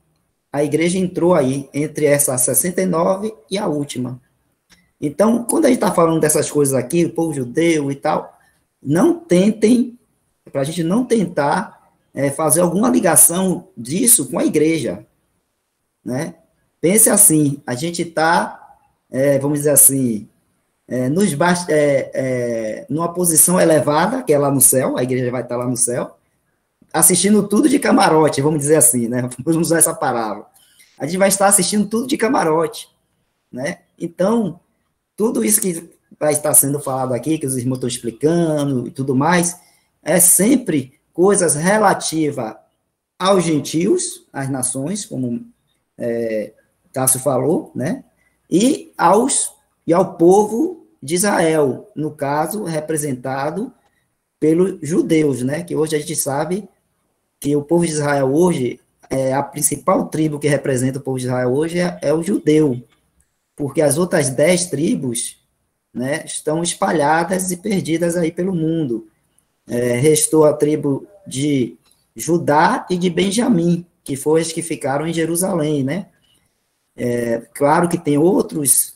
a igreja entrou aí, entre essa 69 e a última. Então, quando a gente está falando dessas coisas aqui, o povo judeu e tal, não tentem, para a gente não tentar fazer alguma ligação disso com a igreja, né? Pense assim, a gente está, vamos dizer assim, numa posição elevada, que é lá no céu, a igreja vai estar lá no céu, assistindo tudo de camarote, vamos dizer assim, né? Vamos usar essa palavra. A gente vai estar assistindo tudo de camarote, né? Então, tudo isso que vai estar sendo falado aqui, que os irmãos estão explicando e tudo mais, é sempre coisas relativas aos gentios, às nações, como Tássio falou, né? E ao povo de Israel, no caso, representado pelos judeus, né? Que hoje a gente sabe que o povo de Israel hoje, a principal tribo que representa o povo de Israel hoje é o judeu, porque as outras 10 tribos, né, estão espalhadas e perdidas aí pelo mundo. Restou a tribo de Judá e de Benjamim, que foram as que ficaram em Jerusalém, né? Claro que tem outros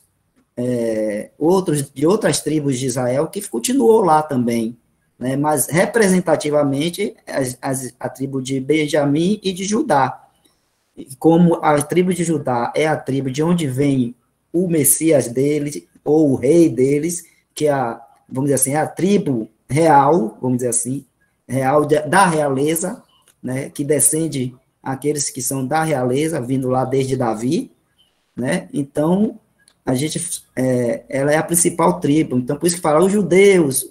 de outras tribos de Israel que continuou lá também, né? Mas representativamente a tribo de Benjamim e de Judá. Como a tribo de Judá é a tribo de onde vem o Messias deles, ou o rei deles, que vamos dizer assim, a tribo real, vamos dizer assim, real da realeza, né, que descende aqueles que são da realeza, vindo lá desde Davi, né? Então, ela é a principal tribo. Então, por isso que fala os judeus,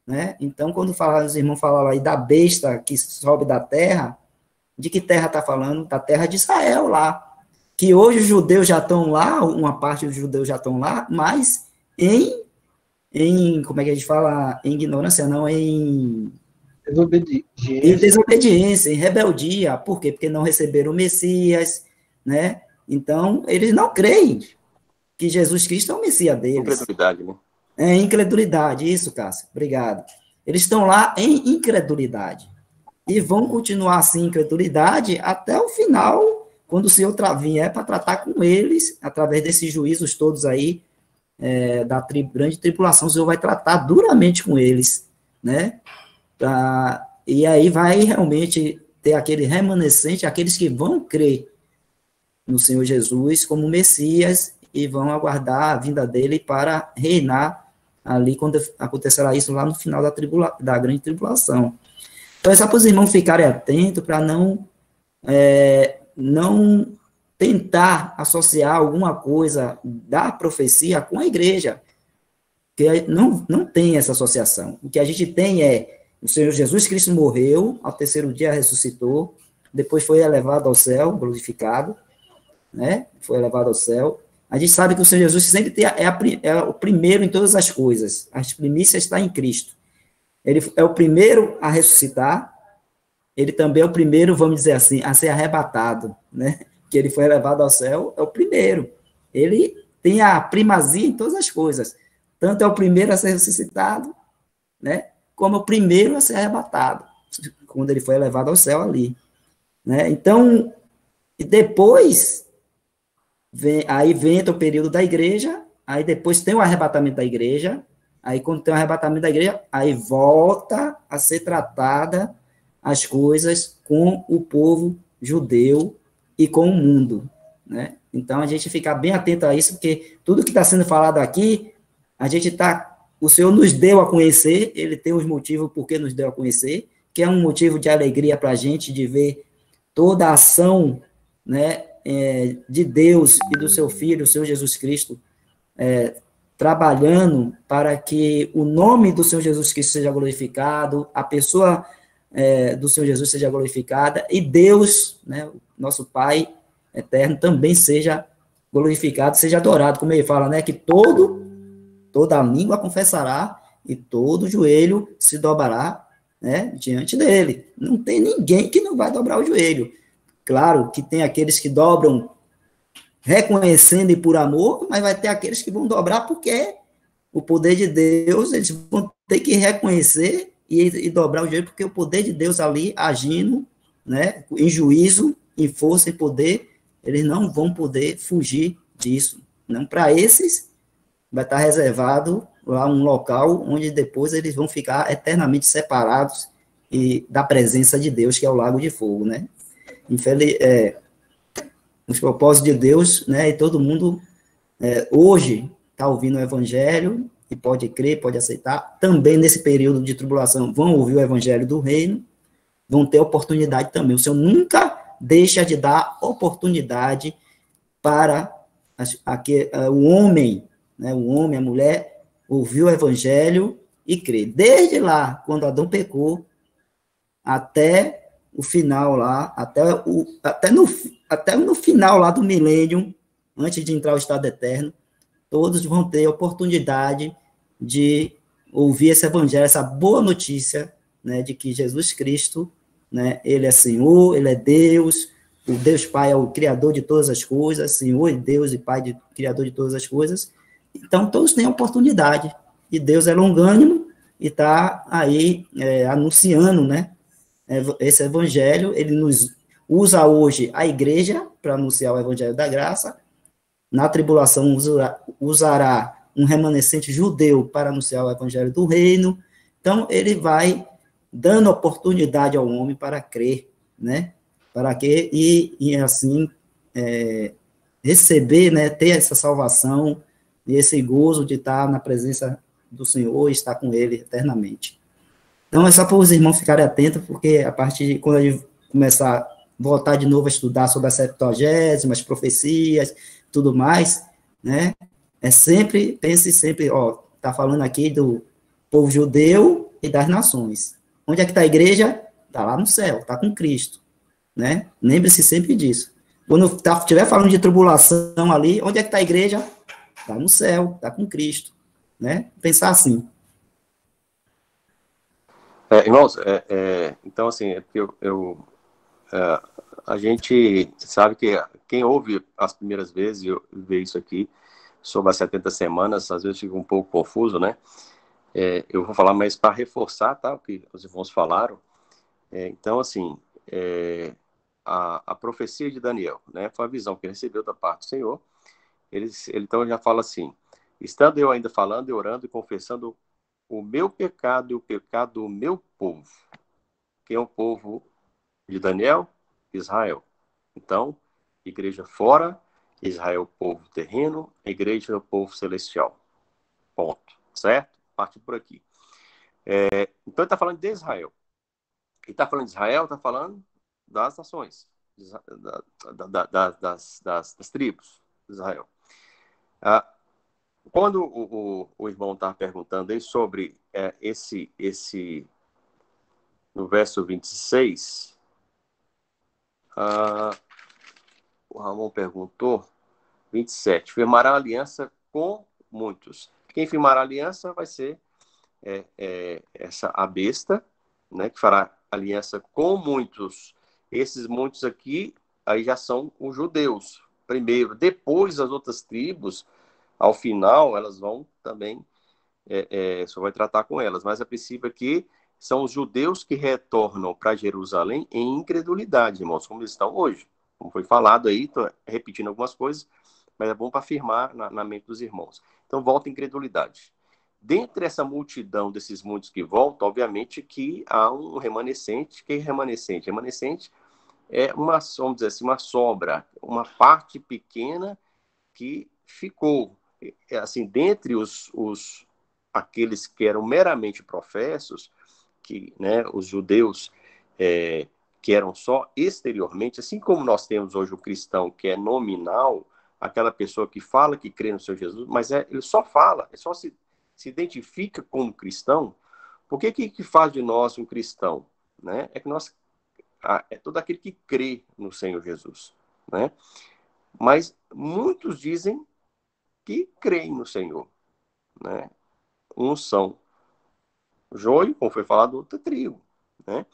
né? Então, quando os irmãos falam aí da besta que sobe da terra, de que terra está falando? Da terra de Israel lá. Que hoje os judeus já estão lá, uma parte dos judeus já estão lá, mas como é que a gente fala? Em ignorância, não, em desobediência, em rebeldia. Por quê? Porque não receberam o Messias, né? Então, eles não creem que Jesus Cristo é o Messias deles. Incredulidade, né? Incredulidade, isso, Cássio, obrigado. Eles estão lá em incredulidade. E vão continuar assim, em incredulidade, até o final, quando o Senhor vier para tratar com eles, através desses juízos todos aí, da grande tribulação, o Senhor vai tratar duramente com eles, né? E aí vai realmente ter aquele remanescente, aqueles que vão crer no Senhor Jesus como Messias e vão aguardar a vinda dele para reinar ali, quando acontecerá isso lá no final da grande tribulação. Então, é só para os irmãos ficarem atentos para não tentar associar alguma coisa da profecia com a igreja, porque não tem essa associação. O que a gente tem o Senhor Jesus Cristo morreu, ao terceiro dia ressuscitou, depois foi elevado ao céu, glorificado, né? Foi elevado ao céu. A gente sabe que o Senhor Jesus sempre é o primeiro em todas as coisas. As primícias estão em Cristo. Ele é o primeiro a ressuscitar, ele também é o primeiro, vamos dizer assim, a ser arrebatado, né? Que ele foi elevado ao céu, é o primeiro. Ele tem a primazia em todas as coisas. Tanto é o primeiro a ser ressuscitado, né? Como o primeiro a ser arrebatado, quando ele foi elevado ao céu ali, né? Então, depois, aí vem o período da igreja, aí depois tem o arrebatamento da igreja, aí quando tem o arrebatamento da igreja, aí volta a ser tratada as coisas com o povo judeu e com o mundo, né? Então, a gente fica bem atento a isso, porque tudo que está sendo falado aqui, o Senhor nos deu a conhecer, ele tem os motivos por que nos deu a conhecer, que é um motivo de alegria para a gente, de ver toda a ação, né, de Deus e do seu Filho, o Senhor Jesus Cristo, trabalhando para que o nome do Senhor Jesus Cristo seja glorificado, a pessoa do Senhor Jesus seja glorificada, e Deus, né, nosso Pai eterno, também seja glorificado, seja adorado, como ele fala, né, que todo toda a língua confessará e todo joelho se dobrará, né, diante dele. Não tem ninguém que não vai dobrar o joelho. Claro que tem aqueles que dobram reconhecendo e por amor, mas vai ter aqueles que vão dobrar porque o poder de Deus, eles vão ter que reconhecer e dobrar o joelho, porque o poder de Deus ali agindo, né, em juízo, em força e poder, eles não vão poder fugir disso. Não, para esses vai estar reservado lá um local onde depois eles vão ficar eternamente separados da presença de Deus, que é o lago de fogo, né? Os propósitos de Deus, né? E todo mundo hoje está ouvindo o evangelho e pode crer, pode aceitar. Também nesse período de tribulação vão ouvir o evangelho do reino, vão ter oportunidade também. O Senhor nunca deixa de dar oportunidade para o homem, né? O homem, a mulher, ouvir o evangelho e crer. Desde lá, quando Adão pecou, até o final lá, até no final lá do milênio, antes de entrar o estado eterno, todos vão ter oportunidade de ouvir esse evangelho, essa boa notícia, né, de que Jesus Cristo, né, ele é Senhor, ele é Deus, o Deus Pai é o Criador de todas as coisas, Senhor e Deus e Pai, Criador de todas as coisas. Então, todos têm oportunidade, e Deus é longânimo e está aí anunciando, né, esse evangelho. Ele nos usa hoje a igreja para anunciar o evangelho da graça. Na tribulação usará um remanescente judeu para anunciar o evangelho do reino. Então, ele vai dando oportunidade ao homem para crer, né? Para que, e assim, receber, né? Ter essa salvação e esse gozo de estar na presença do Senhor e estar com ele eternamente. Então, é só para os irmãos ficarem atentos, porque a partir de quando a gente começar a voltar de novo a estudar sobre as Septuagésimas, profecias, tudo mais, né? Pense sempre, tá falando aqui do povo judeu e das nações. Onde é que está a igreja? Está lá no céu, está com Cristo, né? Lembre-se sempre disso. Quando estiver falando de tribulação ali, onde é que está a igreja? Está no céu, está com Cristo, né? Pensar assim. Irmãos, então, assim, a gente sabe que quem ouve as primeiras vezes e vê isso aqui sobre as 70 semanas, às vezes fica um pouco confuso, né? Eu vou falar mais para reforçar, tá? O que os irmãos falaram. Então, assim, a profecia de Daniel, né? Foi a visão que ele recebeu da parte do Senhor. Ele então já fala assim: estando eu ainda falando e orando e confessando o meu pecado e o pecado do meu povo. Quem é o povo de Daniel? Israel. Então, igreja fora, Israel, povo terreno, a igreja é o povo celestial. Ponto. Certo? Parte por aqui. Então, ele está falando de Israel. Ele está falando de Israel, está falando das nações, das tribos de Israel. Quando o irmão está perguntando aí sobre no verso 26, o Ramon perguntou, 27, firmará aliança com muitos. Quem firmará aliança vai ser a besta, né, que fará aliança com muitos. Esses muitos aqui, aí já são os judeus, primeiro. Depois, as outras tribos, ao final, elas vão também, só vai tratar com elas. Mas, a princípio aqui, são os judeus que retornam para Jerusalém em incredulidade, irmãos, como eles estão hoje. Como foi falado aí, estou repetindo algumas coisas, mas é bom para afirmar na mente dos irmãos. Então, volta a incredulidade. Dentre essa multidão desses muitos que voltam, obviamente que há um remanescente. Que é remanescente? Remanescente é vamos dizer assim, uma sobra, uma parte pequena que ficou. Assim, dentre aqueles que eram meramente professos, que, né, os judeus que eram só exteriormente, assim como nós temos hoje o cristão que é nominal, aquela pessoa que fala que crê no Senhor Jesus, mas ele só fala, só se identifica como cristão. Por que faz de nós um cristão? Né? É que nós é todo aquele que crê no Senhor Jesus. Né? Mas muitos dizem que creem no Senhor. né? Uns são joio, como foi falado, outro é trigo, né?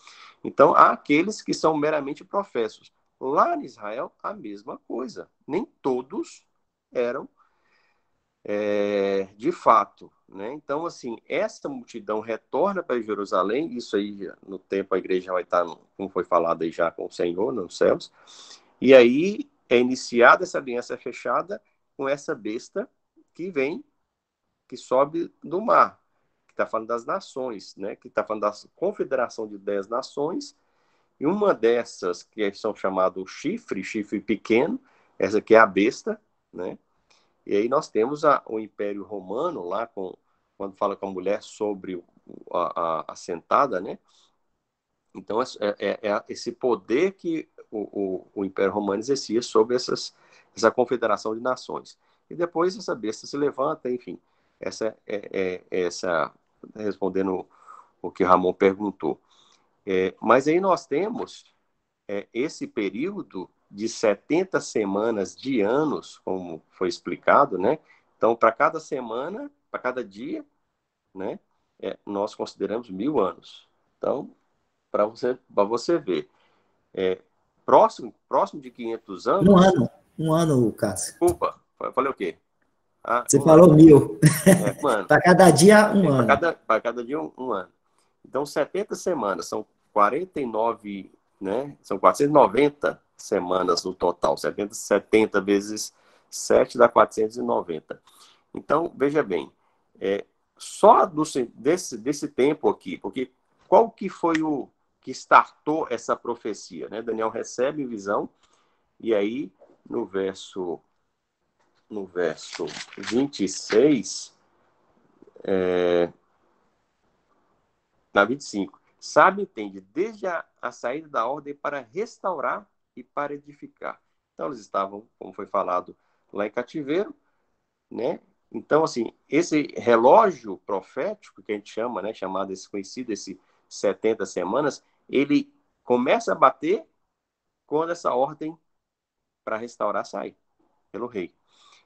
Então, há aqueles que são meramente professos. Lá em Israel, a mesma coisa. Nem todos eram de fato, né? Então, assim, essa multidão retorna para Jerusalém, isso aí, no tempo, a igreja vai estar, como foi falado aí já, com o Senhor nos céus, e aí é iniciada essa aliança fechada com essa besta que vem, que sobe do mar, que está falando das nações, né? Que está falando da confederação de 10 nações, e uma dessas, que são chamados chifre pequeno, essa aqui é a besta, né? E aí nós temos o Império Romano lá, quando fala com a mulher sobre a sentada, né? Então, é esse poder que o Império Romano exercia sobre essa confederação de nações. E depois essa besta se levanta, enfim. Essa respondendo o que Ramon perguntou. Mas aí nós temos esse período de 70 semanas de anos, como foi explicado, né? Então, para cada semana, para cada dia, né? Nós consideramos 1000 anos. Então, para você ver, próximo de 500 anos... Um ano, Cássio. Desculpa, falei o quê? Você falou 1000. Um ano. Para cada dia, um ano. Para cada dia, um ano. Então, 70 semanas, são 49, né? São 490 semanas no total. 70 vezes 7 dá 490. Então, veja bem, só desse tempo aqui, porque qual que foi o que startou essa profecia, né? Daniel recebe visão, e aí no verso 26, na 25, sabe, entende, desde a saída da ordem para restaurar e para edificar. Então, eles estavam, como foi falado, lá em cativeiro, né? Então, assim, esse relógio profético que a gente chama, né, chamado esse conhecido, esse 70 semanas, ele começa a bater quando essa ordem para restaurar sai pelo rei.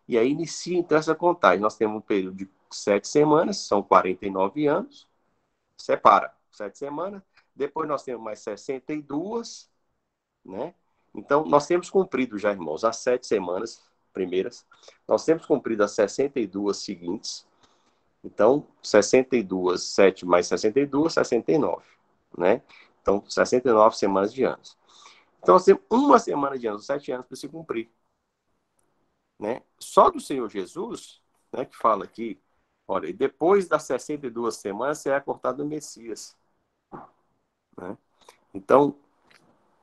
E aí inicia, então, essa contagem. Nós temos um período de 7 semanas, são 49 anos, separa 7 semanas, depois nós temos mais 62, né? Então, nós temos cumprido já, irmãos, as 7 semanas primeiras, nós temos cumprido as 62 seguintes, então, 62, 7 mais 62, 69, né? Então, 69 semanas de anos. Então, nós temos uma semana de anos, 7 anos para se cumprir, né? Só do Senhor Jesus, né, que fala aqui, olha, depois das 62 semanas, será cortado o Messias, né? Então,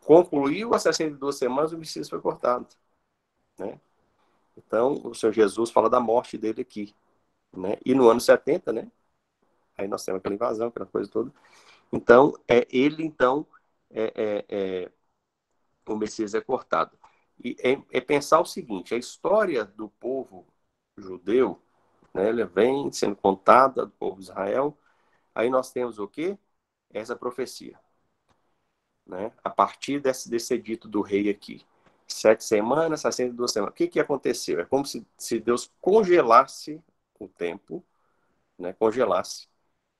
concluiu as 62 semanas, o Messias foi cortado, né? Então, o Senhor Jesus fala da morte dele aqui, né? E no ano 70, né? Aí nós temos aquela invasão, aquela coisa toda. Então, o Messias é cortado. E pensar o seguinte, a história do povo judeu, né? Ela vem sendo contada do povo de Israel. Aí nós temos o quê? Essa profecia, né? A partir desse edito do rei aqui. 7 semanas, 62 semanas. O que aconteceu? É como se Deus congelasse o tempo, né? Congelasse,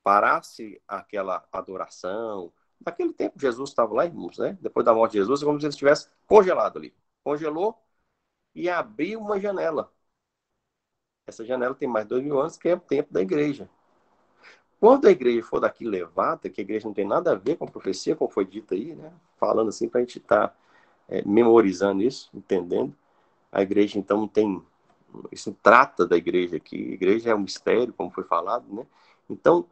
parasse aquela adoração. Naquele tempo, Jesus estava lá, irmãos, né? Depois da morte de Jesus, é como se ele estivesse congelado ali. Congelou e abriu uma janela. Essa janela tem mais de 2000 anos, que é o tempo da igreja. Quando a igreja for daqui levada, que a igreja não tem nada a ver com a profecia, como foi dito aí, né? Falando assim, para a gente estar memorizando isso, entendendo. A igreja, então, não tem... Isso trata da igreja aqui. A igreja é um mistério, como foi falado, né? Então,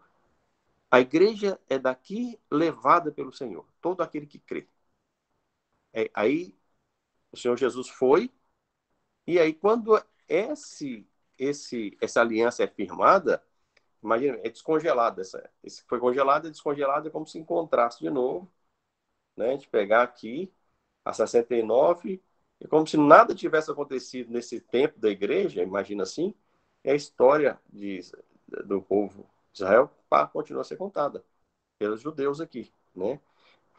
a igreja é daqui levada pelo Senhor. Todo aquele que crê. Aí, o Senhor Jesus foi, e aí, quando essa aliança é firmada, imagina, é descongelada. Esse que foi congelado, é descongelado, é como se encontrasse de novo, né? A gente pegar aqui a 69, é como se nada tivesse acontecido nesse tempo da igreja, imagina assim, é a história do povo de Israel continua a ser contada pelos judeus aqui, né?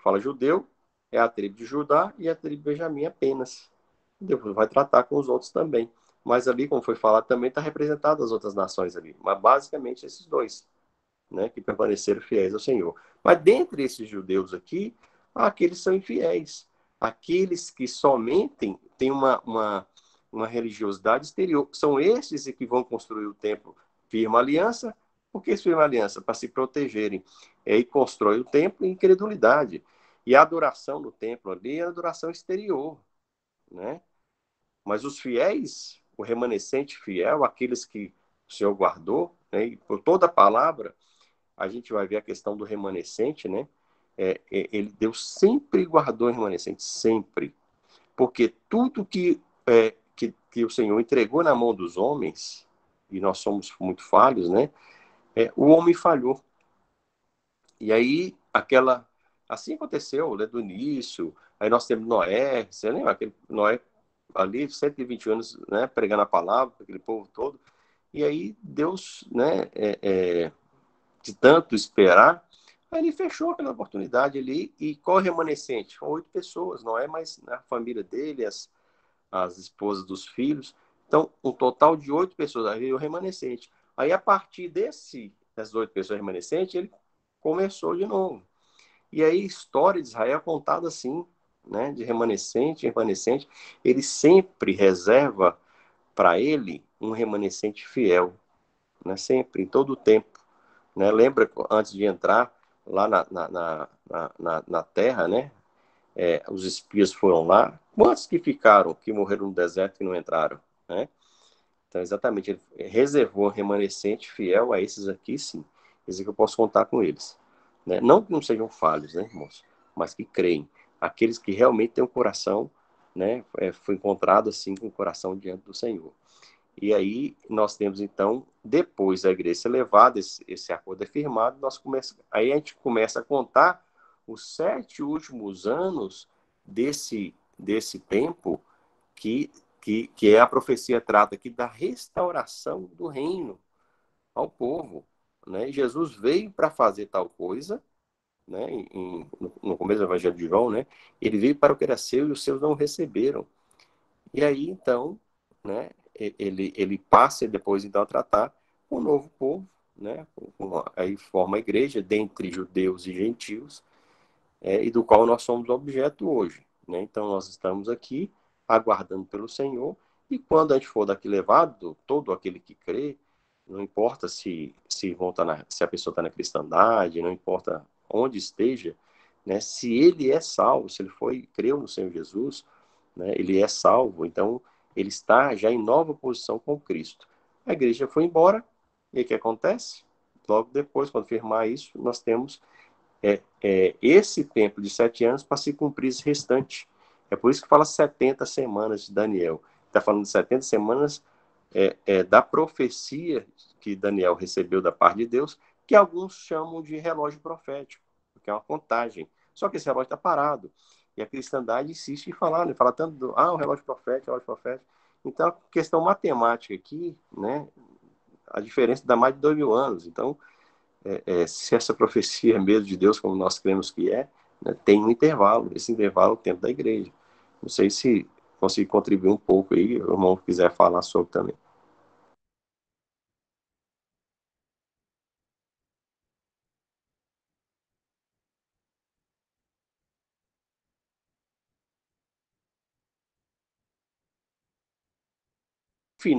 Fala judeu, é a tribo de Judá e a tribo de Benjamim apenas. Depois vai tratar com os outros também. mas ali, como foi falado, também está representado as outras nações ali. Mas basicamente esses dois, né, que permaneceram fiéis ao Senhor. Mas dentre esses judeus aqui, há aqueles que são infiéis. Aqueles que somente têm uma religiosidade exterior. São esses que vão construir o templo, firma aliança. Por que firma aliança? Para se protegerem. E constrói o templo em incredulidade. E a adoração no templo ali é a adoração exterior, né? Mas os fiéis, o remanescente fiel, aqueles que o Senhor guardou, né, e por toda a palavra, a gente vai ver a questão do remanescente, né? Deus sempre guardou o remanescente, sempre. Porque tudo que o Senhor entregou na mão dos homens, e nós somos muito falhos, né? O homem falhou. E aí, assim aconteceu, né, do início. Aí nós temos Noé, você lembra? Aquele Noé ali, 120 anos, né, pregando a palavra para aquele povo todo. E aí Deus, né, de tanto esperar, aí ele fechou aquela oportunidade ali. E qual é o remanescente? São 8 pessoas, não é mais a família dele, as esposas dos filhos. Então, um total de 8 pessoas, aí o remanescente. Aí, a partir das 8 pessoas remanescentes, ele começou de novo. E aí, a história de Israel é contada assim, né? De remanescente, remanescente. Ele sempre reserva para ele um remanescente fiel, né? Sempre, em todo o tempo. Né? Lembra, antes de entrar lá na terra, né? Os espias foram lá. Quantos que ficaram, que morreram no deserto e não entraram? Né? Então, exatamente, ele reservou um remanescente fiel a esses aqui, sim. Esses que eu posso contar com eles. Né? Não que não sejam falhos, né, irmãos? Mas que creem. Aqueles que realmente têm um coração, né? Foi encontrado assim com o coração diante do Senhor. E aí nós temos, então, depois da igreja ser levada, esse acordo é firmado, aí a gente começa a contar os 7 últimos anos desse tempo que, que a profecia trata aqui da restauração do reino ao povo. Né? E Jesus veio para fazer tal coisa, né? No começo do Evangelho de João, né? Ele veio para o que era seu e os seus não receberam. E aí, então, né, ele passa depois, então, a tratar com o novo povo, né, aí forma a igreja dentre judeus e gentios, e do qual nós somos objeto hoje. Né? Então, nós estamos aqui aguardando pelo Senhor, e quando a gente for daqui levado, todo aquele que crê, não importa se a pessoa está na cristandade, não importa onde esteja, né, se ele é salvo, se ele creu no Senhor Jesus, né, ele é salvo, então ele está já em nova posição com Cristo. A igreja foi embora, e o que acontece? Logo depois, quando firmar isso, nós temos esse tempo de 7 anos para se cumprir esse restante. É por isso que fala 70 semanas de Daniel. Está falando de 70 semanas da profecia que Daniel recebeu da parte de Deus, que alguns chamam de relógio profético, que é uma contagem. Só que esse relógio está parado. E a cristandade insiste em falar, né? Fala tanto o relógio profético, relógio profético. Então, a questão matemática aqui, né? A diferença dá mais de 2.000 anos. Então, se essa profecia é mesmo de Deus, como nós cremos que né, tem um intervalo. Esse intervalo é o tempo da igreja. Não sei se consigo contribuir um pouco aí, o irmão quiser falar sobre também.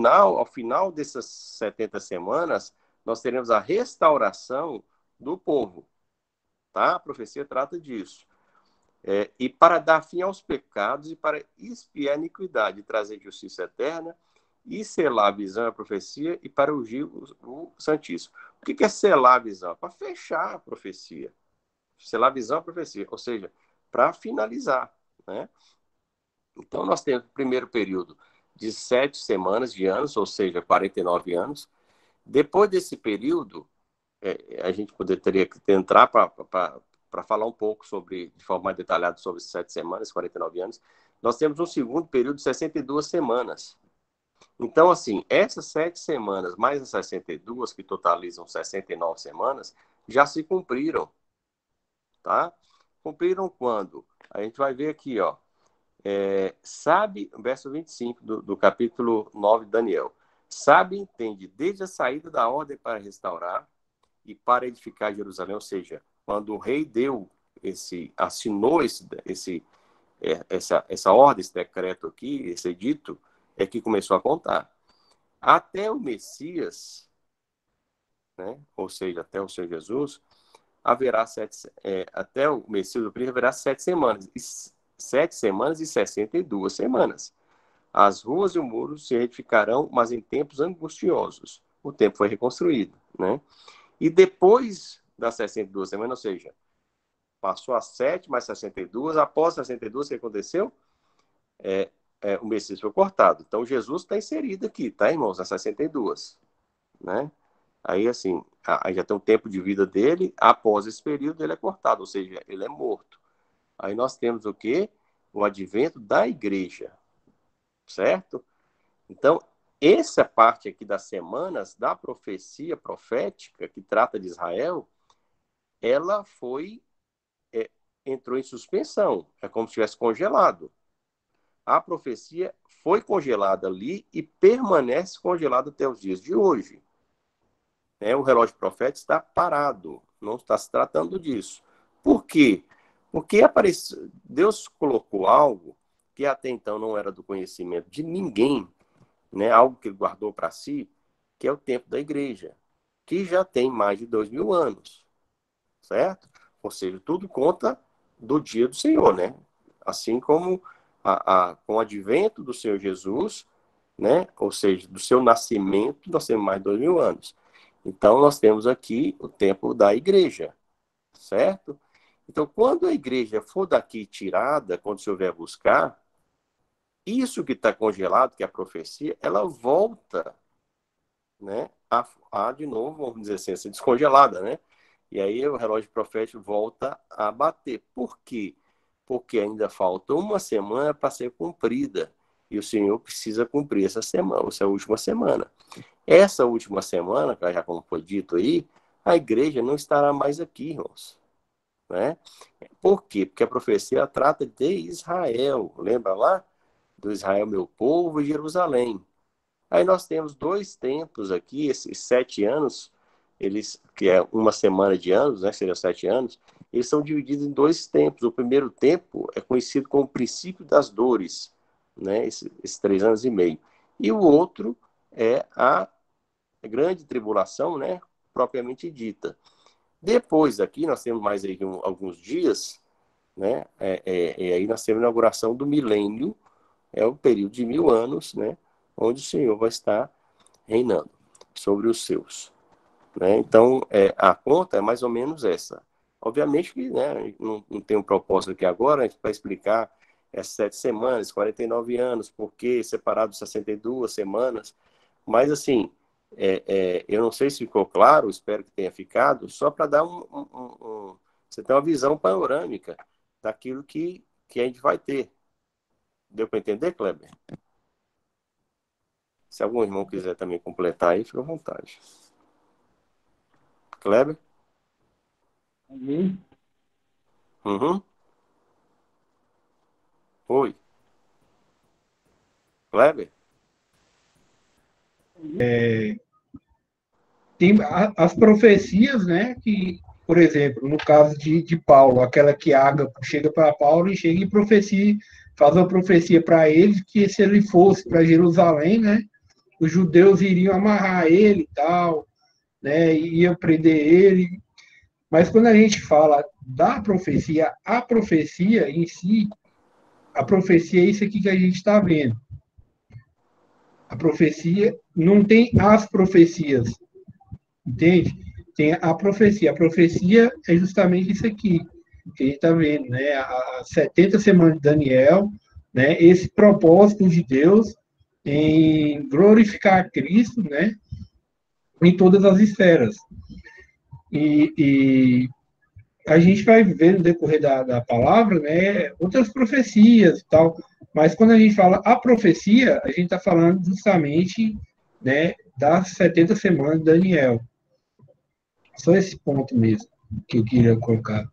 Ao final dessas 70 semanas, nós teremos a restauração do povo. Tá? A profecia trata disso. E para dar fim aos pecados e para expiar a iniquidade, trazer justiça eterna e selar a visão e a profecia e para ungir o Santíssimo. O que é selar a visão? Para fechar a profecia. Selar a visão e a profecia, ou seja, para finalizar. Né? Então, nós temos o primeiro período de 7 semanas de anos, ou seja, 49 anos. Depois desse período, a gente teria que entrar para falar um pouco de forma mais detalhada sobre 7 semanas, 49 anos. Nós temos um segundo período de 62 semanas. Então, assim, essas 7 semanas, mais as 62, que totalizam 69 semanas, já se cumpriram, tá? Cumpriram quando? A gente vai ver aqui, ó. sabe, verso 25 do capítulo 9 de Daniel, sabe e entende desde a saída da ordem para restaurar e para edificar Jerusalém, ou seja, quando o rei assinou essa ordem, esse decreto aqui, esse edito, é que começou a contar. Até o Messias, né, ou seja, até o Senhor Jesus, até o Messias do Cristo haverá 7 semanas. 7 semanas e 62 semanas. As ruas e o muro se edificarão, mas em tempos angustiosos. O templo foi reconstruído, né? E depois das 62 semanas, ou seja, passou as 7 mais 62, após 62, o que aconteceu? O Messias foi cortado. Então, Jesus está inserido aqui, tá, irmãos? Nas 62, né? Aí, assim, aí já tem um tempo de vida dele, após esse período ele é cortado, ou seja, ele é morto. Aí nós temos o quê? O advento da igreja, certo? Então, essa parte aqui das semanas da profecia profética que trata de Israel, ela entrou em suspensão, é como se tivesse congelado. A profecia foi congelada ali e permanece congelada até os dias de hoje. O relógio profético está parado, não está se tratando disso. Por quê? Porque Deus colocou algo que até então não era do conhecimento de ninguém, né? Algo que ele guardou para si, que é o tempo da igreja, que já tem mais de 2000 anos, certo? Ou seja, tudo conta do dia do Senhor, né? Assim como com o advento do Senhor Jesus, né? Ou seja, do seu nascimento, nós temos mais de 2000 anos. Então, nós temos aqui o tempo da igreja, certo? Então, quando a igreja for daqui tirada, quando o Senhor vier buscar, isso que está congelado, que é a profecia, ela volta, né, de novo, vamos dizer assim, a ser descongelada, né? E aí o relógio profético volta a bater. Por quê? Porque ainda falta uma semana para ser cumprida. E o Senhor precisa cumprir essa última semana. Essa última semana, já como foi dito aí, a igreja não estará mais aqui, irmãos. Né? Por quê? Porque a profecia trata de Israel. Lembra lá? Do Israel, meu povo, e Jerusalém. Aí nós temos 2 tempos aqui, esses 7 anos, que é uma semana de anos, né? Seriam 7 anos, eles são divididos em 2 tempos. O primeiro tempo é conhecido como o princípio das dores, né? Esses 3 anos e meio. E o outro é a grande tribulação, né? Propriamente dita. Depois aqui, nós temos mais aí alguns dias, né? E aí nós temos a inauguração do milênio, é o período de 1000 anos, né? Onde o Senhor vai estar reinando sobre os seus. Né? Então, a conta é mais ou menos essa. Obviamente que, né, não tem um propósito aqui agora para explicar essas 7 semanas, 49 anos, por que separado 62 semanas, mas assim, eu não sei se ficou claro, espero que tenha ficado, só para dar você ter uma visão panorâmica daquilo que a gente vai ter. Deu para entender, Kleber? Se algum irmão quiser também completar aí, fica à vontade. Kleber? Amém. Uhum. Oi. Kleber? Tem as profecias, né, que, por exemplo, no caso de Paulo, aquela que Ágabo chega para Paulo e chega e faz uma profecia para ele que se ele fosse para Jerusalém, né, os judeus iriam amarrar ele e tal, né, iam prender ele. Mas quando a gente fala da profecia, a profecia em si, a profecia é isso aqui que a gente está vendo. A profecia não tem as profecias, entende? Tem a profecia. A profecia é justamente isso aqui que a gente está vendo, né? As 70 semanas de Daniel, né? Esse propósito de Deus em glorificar Cristo, né? Em todas as esferas. E a gente vai ver no decorrer da palavra, né? Outras profecias e tal. Mas quando a gente fala a profecia, a gente está falando justamente, né? Das 70 semanas de Daniel. Só esse ponto mesmo que eu queria colocar.